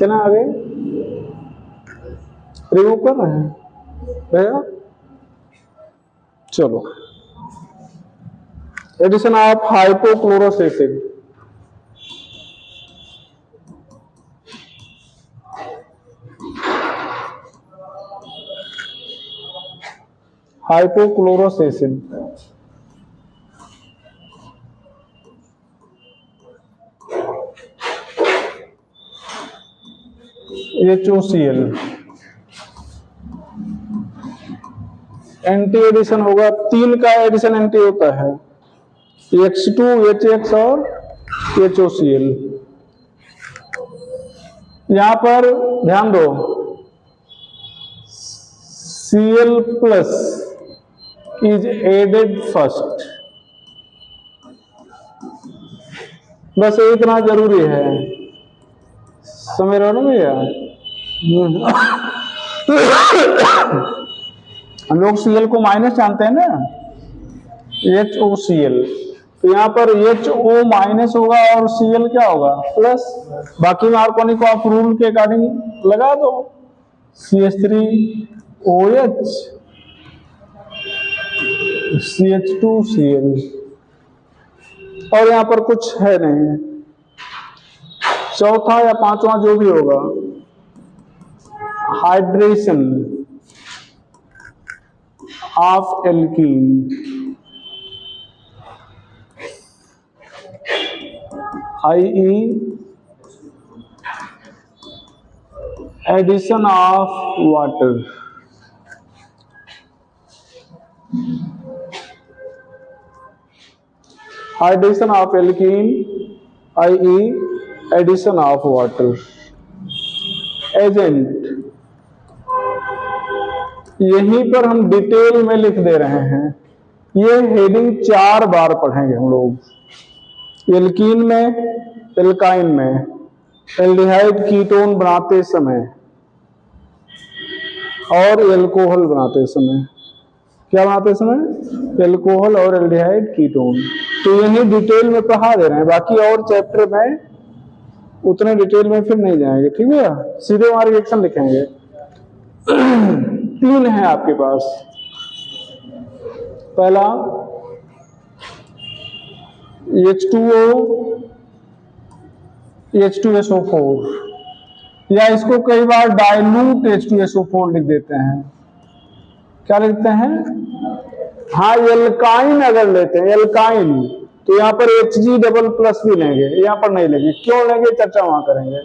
चला आगे रिमूव कर रहे हैं भैया। चलो, addition of hypochlorous acid, hypochlorous acid HOCl, anti addition होगा, 3 का एडिशन एंटी होता है, H2 HX और HOCl। यहां पर ध्यान दो, Cl plus is added first, बस इतना जरूरी है, समझ रहे हो ना भैया। हम लोग Cl को माइनस जानते हैं ना, HOCl, तो यहाँ पर HO माइनस होगा और Cl क्या होगा, प्लस। बाकी मार्कोनिक ऑफ रूल के अकॉर्डिंग लगा दो, CH3OH CH2Cl, और यहाँ पर कुछ है नहीं, चौथा या पांचवा जो भी होगा, hydration of alkene, i.e. Addition of water, hydration of alkene i.e. Addition of water. Agent यहीं पर हम डिटेल में लिख दे रहे हैं, ये हेडिंग 4 बार पढ़ेंगे हम लोग, एल्कीन में, एल्काइन में, एल्डिहाइड कीटोन बनाते समय और एल्कोहल बनाते समय। क्या बनाते समय, एल्कोहल और एल्डिहाइड कीटोन, तो यही डिटेल में पढ़ा दे रहे हैं, बाकी और चैप्टर में उतने डिटेल में फिर नहीं जाएंगे, ठीक है, सीधे वहां रिएक्शन लिखेंगे। 3 है आपके पास, पहला H2O H2SO4, या इसको कई बार डाइल्यूट H2SO4 लिख देते हैं। क्या लिखते हैं, हाँ, एल्काइन अगर लेते हैं, एल्काइन, तो यहाँ पर Hg डबल प्लस भी लेंगे, यहाँ पर नहीं लेंगे, क्यों लेंगे चर्चा वहां करेंगे।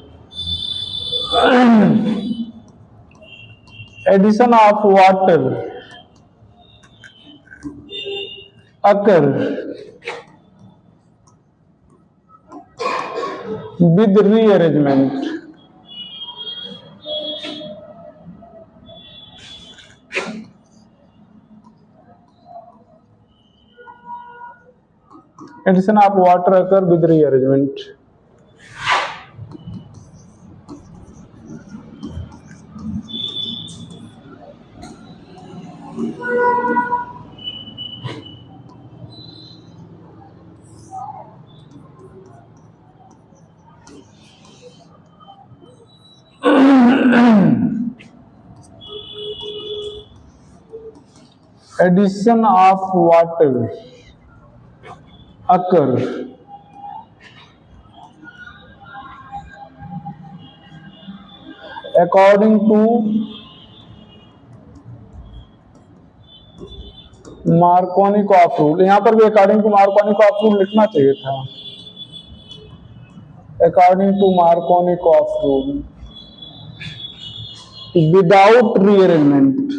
Addition of water occur with rearrangement. Addition of water occur with rearrangement. Addition of water occur according to Markovnikov rule. यहाँ पर भी अकॉर्डिंग टू Markovnikov rule लिखना चाहिए था. According to Markovnikov rule, without rearrangement.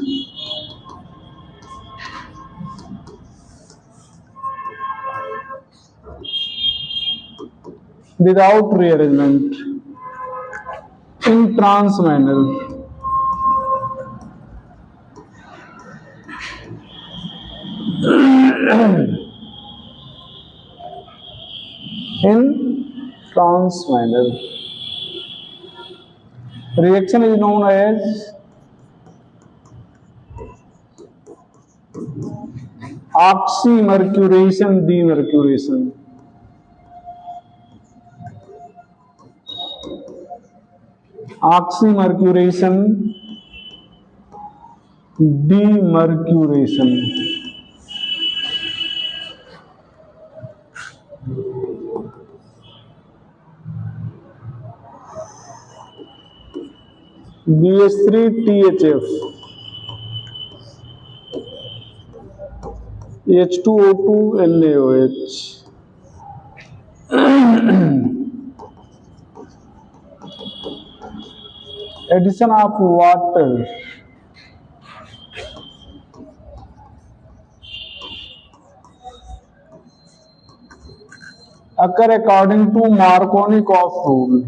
Without rearrangement in trans manner. In trans manner. Reaction is known as oxymercuration demercuration. Oxymercuration demercuration. BH3THF H2O2 NaOH. Addition of water occur according to Markovnikov rule,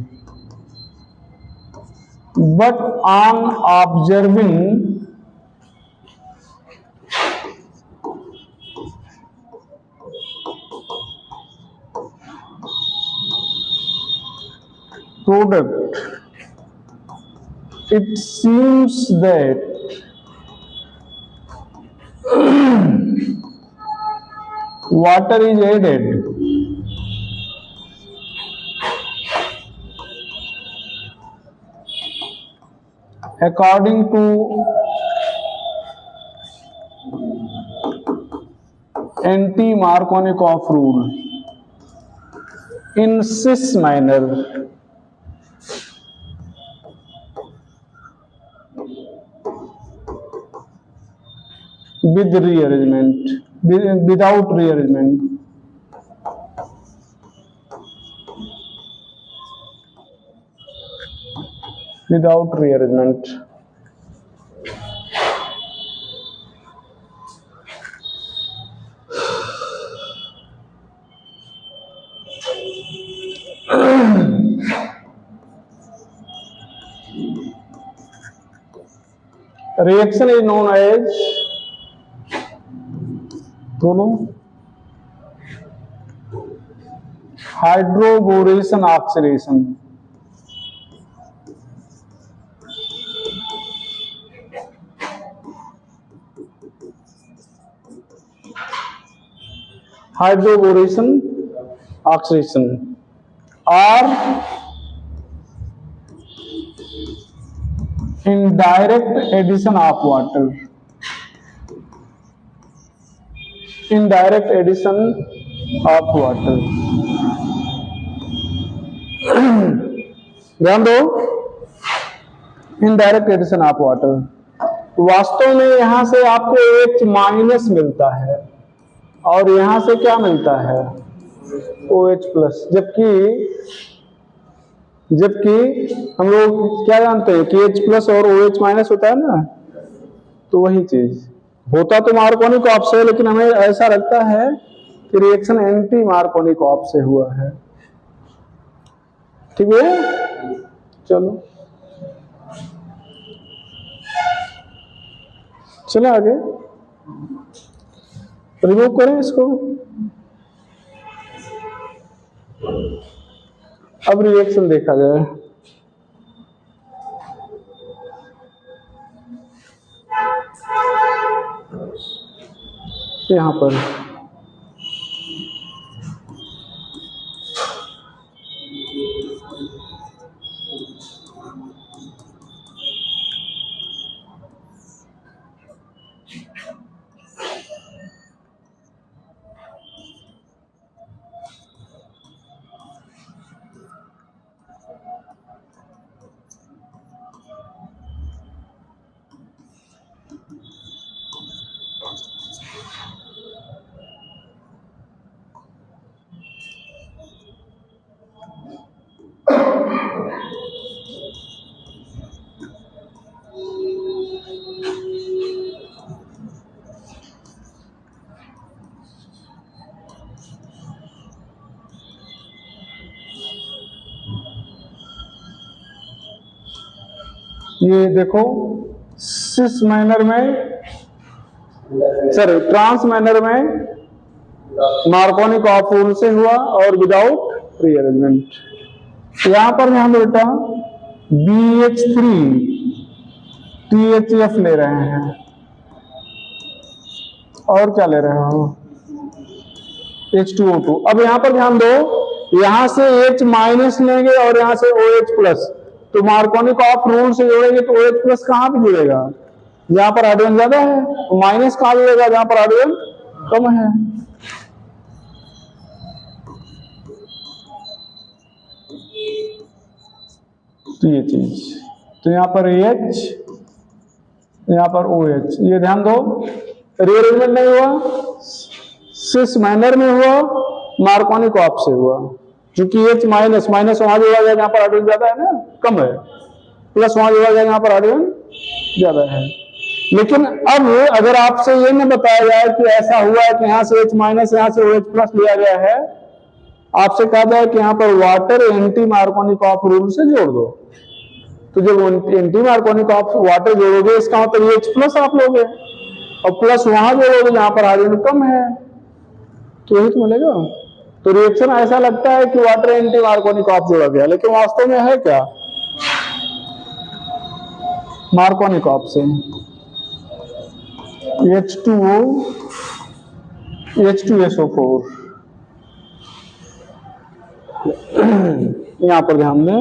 but on observing product, it seems that water is added. According to anti-Markovnikov rule, in cis manner. With rearrangement, without rearrangement. Without rearrangement. Reaction is known as hydroboration oxidation. Hydroboration oxidation or indirect addition of water. Indirect addition of water. ध्यान दो, indirect addition of water. वास्तव में यहां से आपको H minus मिलता है और यहां से क्या मिलता है, OH प्लस. जबकि हम लोग क्या जानते हैं कि H प्लस और OH माइनस होता है ना, तो वही चीज होता तो मार्कोनिकॉफ से, लेकिन हमें ऐसा लगता है कि रिएक्शन एंटी मार्कोनिकॉफ से हुआ है. ठीक है, चलो चलो आगे रिमूव करें इसको। अब रिएक्शन देखा जाए। यहां पर ये देखो सिस मैनर में, सॉरी ट्रांस मैनर में मार्कोनी ऑफ रूल से हुआ और विदाउट रीअरेंजमेंट। यहां पर ध्यान दो बेटा, BH3 THF ले रहे हैं और क्या ले रहे हो, H2O2। अब यहां पर ध्यान दो, यहां से H माइनस लेंगे और यहां से OH प्लस, तो मार्कोनी ऑफ रूल से जोड़ेंगे तो OH प्लस कहां पे जुड़ेगा, जहां पर हाइड्रोजन ज्यादा है, माइनस कहां जुड़ेगा, जहां पर हाइड्रोजन कम है। तो ये चीज, तो यहां पर H, यहां पर OH, ये ध्यान दो, रीअरेंजमेंट नहीं हुआ, सिस मैनर में हुआ, मार्कोनी ऑफ से हुआ, क्योंकि H माइनस माइनस वहां जोड़ा गया जहां पर हाइड्रोजन ज्यादा है ना, कम है, प्लस वहां जोड़ा गया जहां पर हाइड्रोजन ज्यादा है। लेकिन अब अगर आपसे ये न बताया जाए कि ऐसा हुआ है कि यहां से H माइनस यहां से OH प्लस लिया गया है, आपसे कहा जाए कि यहां पर water anti Markovnikov of rule से जोड़ दो, तो जब एंटी मार्कोनी ऑफ वाटर जोड़ोगे इसका मतलब H प्लस आप लोगे और प्लस वहां जोड़ोगे जहां पर हाइड्रोजन कम है, तो यही तो मिलेगा। तो रिएक्शन ऐसा लगता है कि वाटर एंटी मार्कोनी ऑफ जोड़ा गया, लेकिन वास्तव में है क्या, मार्कोनी ऑफ से H2O H2SO4। यहां पर ध्यान दें,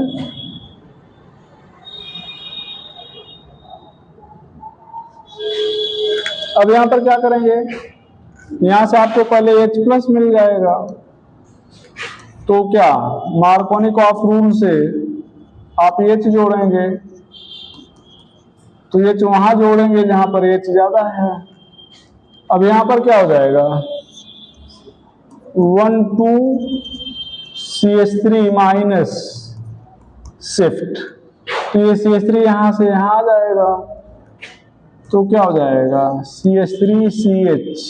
अब यहां पर क्या करेंगे, यहां से आपको पहले H प्लस मिल जाएगा, तो क्या मार्कोनी ऑफ रूल से आप H जोड़ेंगे, तो H वहां जोड़ेंगे जहां पर H ज्यादा है। अब यहां पर क्या हो जाएगा, 1 2 CH3 माइनस शिफ्ट, तो ये CH3 यहां से यहां आ जाएगा, तो क्या हो जाएगा CH3CH,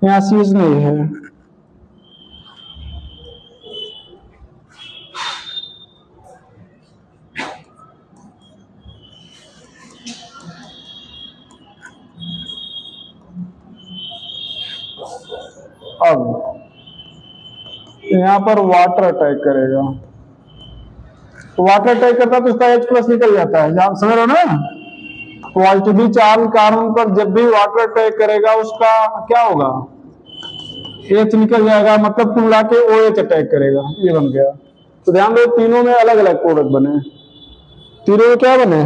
यहां CH नहीं है, अब यहां पर वाटर अटैक करेगा, तो वाटर अटैक करता तो उसका H प्लस निकल जाता है, आप समझ रहे हो ना। पॉजिटिवली चार्ज कार्बन पर जब भी वाटर अटैक करेगा उसका क्या होगा, H निकल जाएगा, मतलब कुल मिला के OH अटैक करेगा, ये बन गया। तो ध्यान दो तीनों में अलग अलग प्रोडक्ट बने, तीनों में क्या बने,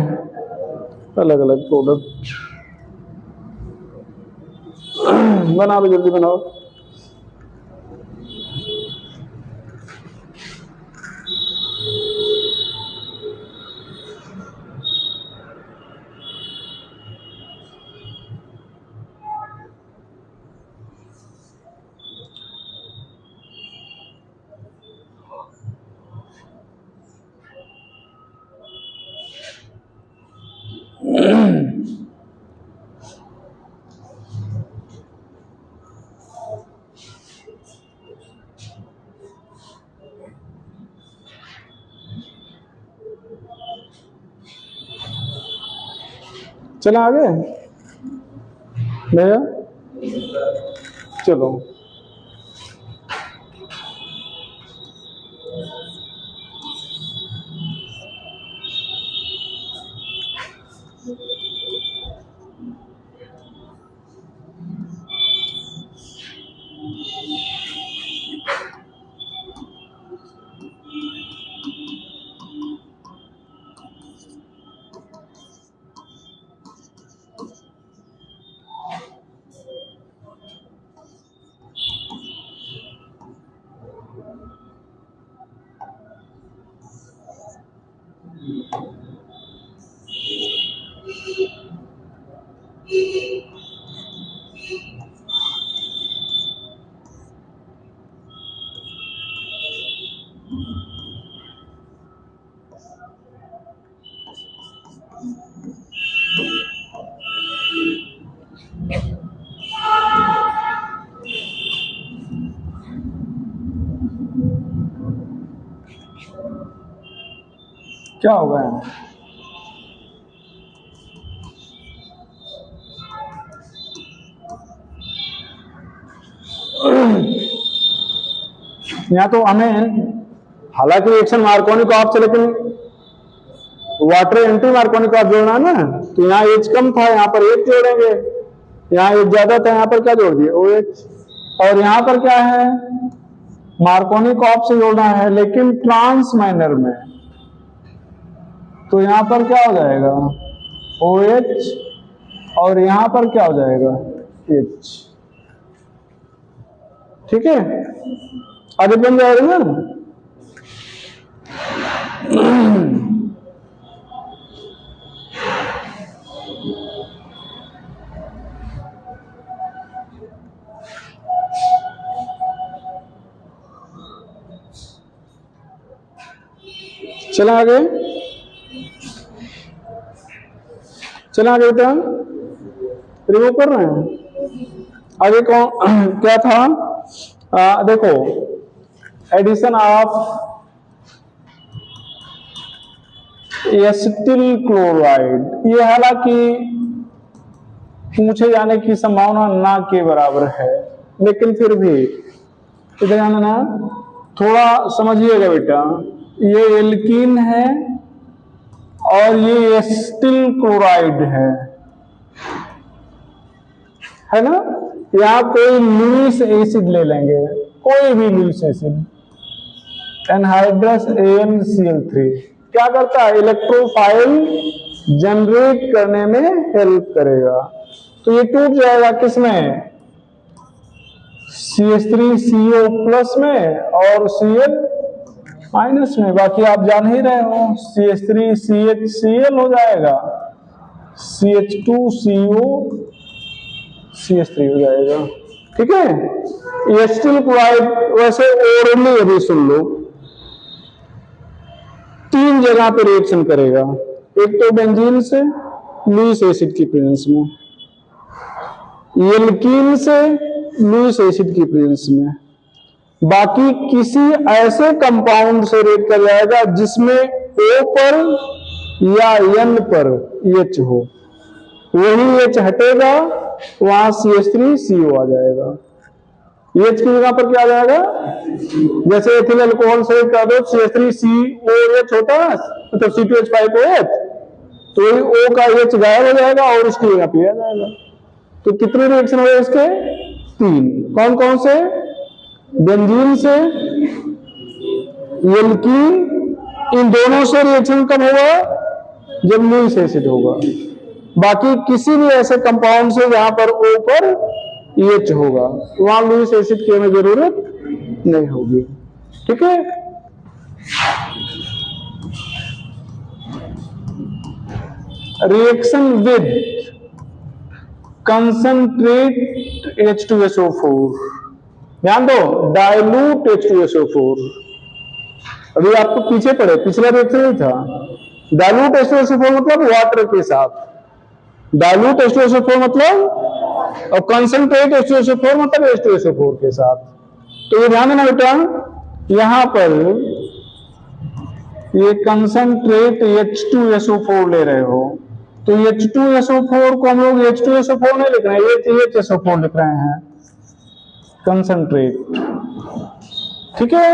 अलग अलग प्रोडक्ट। बना लो जल्दी बनाओ। चला आगे भैया, चलो क्या होगा यहाँ? यहाँ तो हमें हालांकि रिएक्शन मार्कोनी ऑफ से, लेकिन वाटर एंटी मार्कोनी ऑफ जोड़ना है ना, तो यहाँ एच कम था, यहाँ पर एच जोड़ेंगे, यहाँ एच ज्यादा था, यहाँ पर क्या जोड़ दिए ओ एच, और यहाँ पर क्या है मार्कोनी ऑफ से जोड़ना है लेकिन ट्रांस माइनर में, तो यहाँ पर क्या हो जाएगा ओ एच और यहाँ पर क्या हो जाएगा एच। ठीक है, आगे बन जाएगा ना। चला आगे, चला आगे बेटा, रिमूव कर रहे हैं। आगे कौन क्या था, देखो एडिशन ऑफ एसिटिल क्लोराइड, ये हालांकि पूछे जाने की संभावना ना के बराबर है, लेकिन फिर भी इधर जाना थोड़ा समझिएगा बेटा, ये एल्कीन है और ये एसिटिल क्लोराइड है ना। यहाँ कोई लुईस एसिड ले लेंगे, कोई भी लुईस एसिड, एनहाइड्रस AnCl3 क्या करता है, इलेक्ट्रोफाइल जनरेट करने में हेल्प करेगा। तो ये टूट जाएगा किसमें, CH3CO प्लस में और Cl माइनस में। बाकी आप जान ही रहे हो, CH3CHCl हो जाएगा, CH2CO CH3 हो जाएगा। ठीक है, एसिटिल क्लोराइड वैसे ओरली अभी सुन लो, 3 जगह पे रिएक्शन करेगा, एक तो बेंजीन से लुईस एसिड की प्रेजेंस में, एल्कीन से लुईस एसिड की प्रेजेंस में, बाकी किसी ऐसे कंपाउंड से रिएक्ट कर जाएगा जिसमें O पर या N पर H हो, वही H हटेगा, वहां CH3CO आ जाएगा। H की जगह पर क्या आ जाएगा, जैसे एथिल अल्कोहल से कर दो CH3COH होता है, मतलब C2H5OH, तो वही O का H गायब हो जाएगा और उसकी जगह पे आ जाएगा। तो कितने रिएक्शन हुए इसके, 3। कौन कौन से, बेंजीन से, एल्कीन, इन दोनों से रिएक्शन कब होगा, जब लुईस एसिड होगा। बाकी किसी भी ऐसे कंपाउंड से जहां पर O पर H होगा, वहां लुईस एसिड की हमें जरूरत नहीं होगी। ठीक है, रिएक्शन विद कंसंट्रेट H2SO4, ध्यान दो, डाइल्यूट H2SO4, अभी आपको पीछे पड़े, पिछला रिएक्शन नहीं था। डाइल्यूट H2SO4 मतलब वाटर के साथ, डाइल्यूट H2SO4 मतलब, और कंसंट्रेट H2SO4 मतलब H2SO4 के साथ। तो ये ध्यान देना बेटा, यहां पर ये कंसंट्रेट H2SO4 ले रहे हो, तो H2SO4 को हम लोग H2SO4 नहीं लिख रहे हैं, HHSO4 लिख रहे हैं, कंसंट्रेट। ठीक है,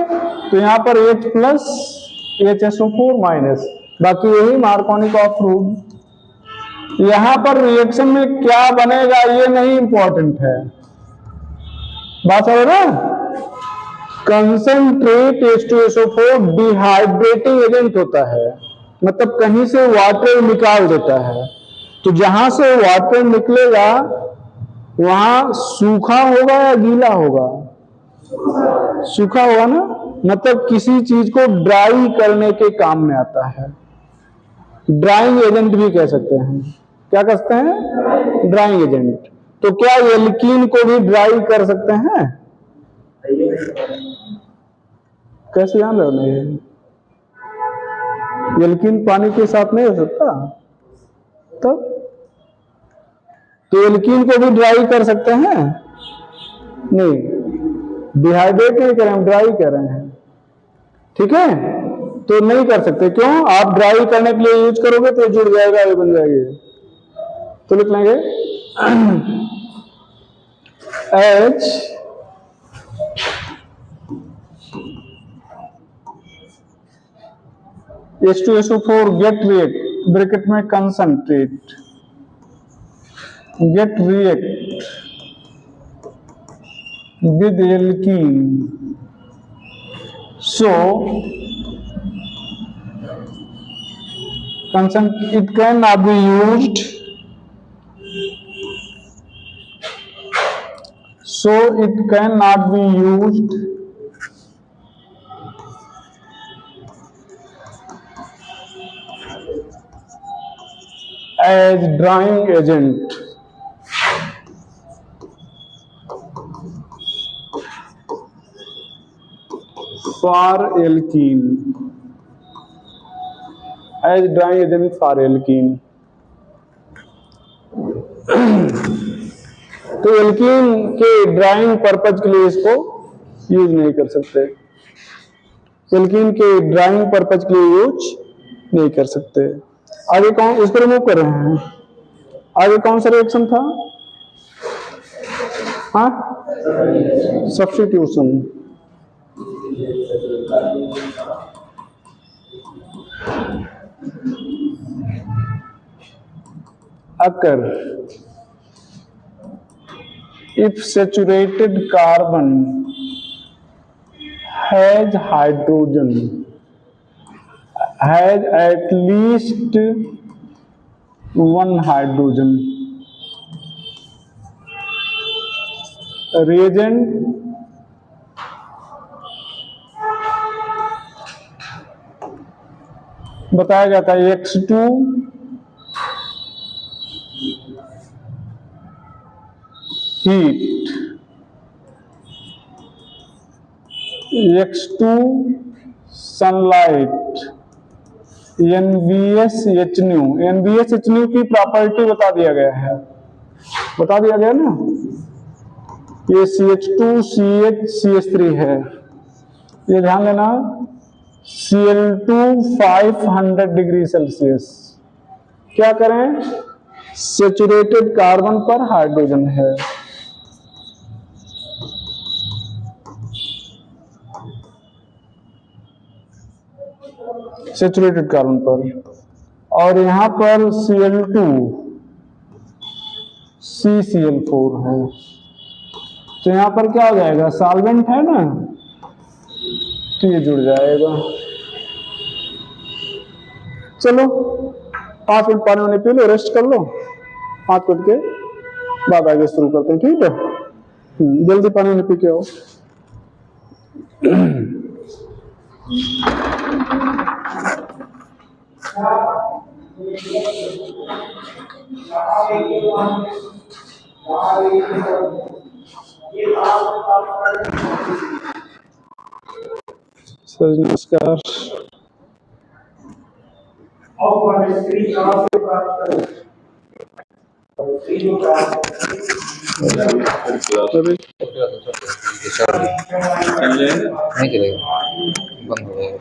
तो यहाँ पर H प्लस HSO4 माइनस, बाकी यही मार्कोनी ऑफ रूल। यहाँ पर रिएक्शन में क्या बनेगा ये नहीं इंपॉर्टेंट है, बात है ना। कंसंट्रेट H2SO4 डिहाइड्रेटिंग एजेंट होता है, मतलब कहीं से वाटर निकाल देता है, तो जहां से वाटर निकलेगा वहां सूखा होगा या गीला होगा? सूखा होगा ना, मतलब किसी चीज को ड्राई करने के काम में आता है, ड्राइंग एजेंट भी कह सकते हैं। क्या कहते हैं? Drying agent. तो क्या एल्कीन को भी ड्राई कर सकते हैं? कैसे जान रहे हो? नहीं, एल्कीन पानी के साथ नहीं हो सकता, तब तो एल्कीन को भी ड्राई कर सकते हैं? नहीं, डिहाइड्रेट नहीं कर रहे हैं, ड्राई कर रहे हैं। ठीक है, तो नहीं कर सकते। क्यों? आप ड्राई करने के लिए यूज करोगे तो जुड़ जाएगा, ये बन जाएगी। तो लिख लेंगे H2SO4 गेट रिएक्ट, ब्रैकेट में concentrate, get react with alkene, so it cannot be used, so it cannot be used as drying agent for alkene, as drying agent for alkene। तो एल्कीन के ड्राइंग पर्पज के लिए इसको use नहीं कर सकते, alkene के ड्राइंग पर्पज के लिए यूज नहीं कर सकते। आगे कौन, इसको रिमूव कर रहे हैं। आगे कौन सा रिएक्शन था? हाँ, substitution. occur if saturated carbon has hydrogen, has at least one hydrogen, reagent बताया जाता है X2 heat, X2 sunlight, NVSHNO। NVSHNO की प्रॉपर्टी बता दिया गया है, बता दिया गया ना, ये CH2 CH CH3 है, ये ध्यान देना। Cl2 500 डिग्री सेल्सियस, क्या करें? सेचुरेटेड कार्बन पर हाइड्रोजन है, सेचुरेटेड कार्बन पर, और यहां पर Cl2 CCl4 है, तो यहां पर क्या हो जाएगा? सॉल्वेंट है ना, तो ये जुड़ जाएगा। चलो 5 मिनट पानी वानी पी लो, रेस्ट कर लो, 5 मिनट के बाद आगे शुरू करते हैं। ठीक है, जल्दी पानी वानी पी के आओ। सर नमस्कार।
नहीं चलेगा, बंद हो जाएगा।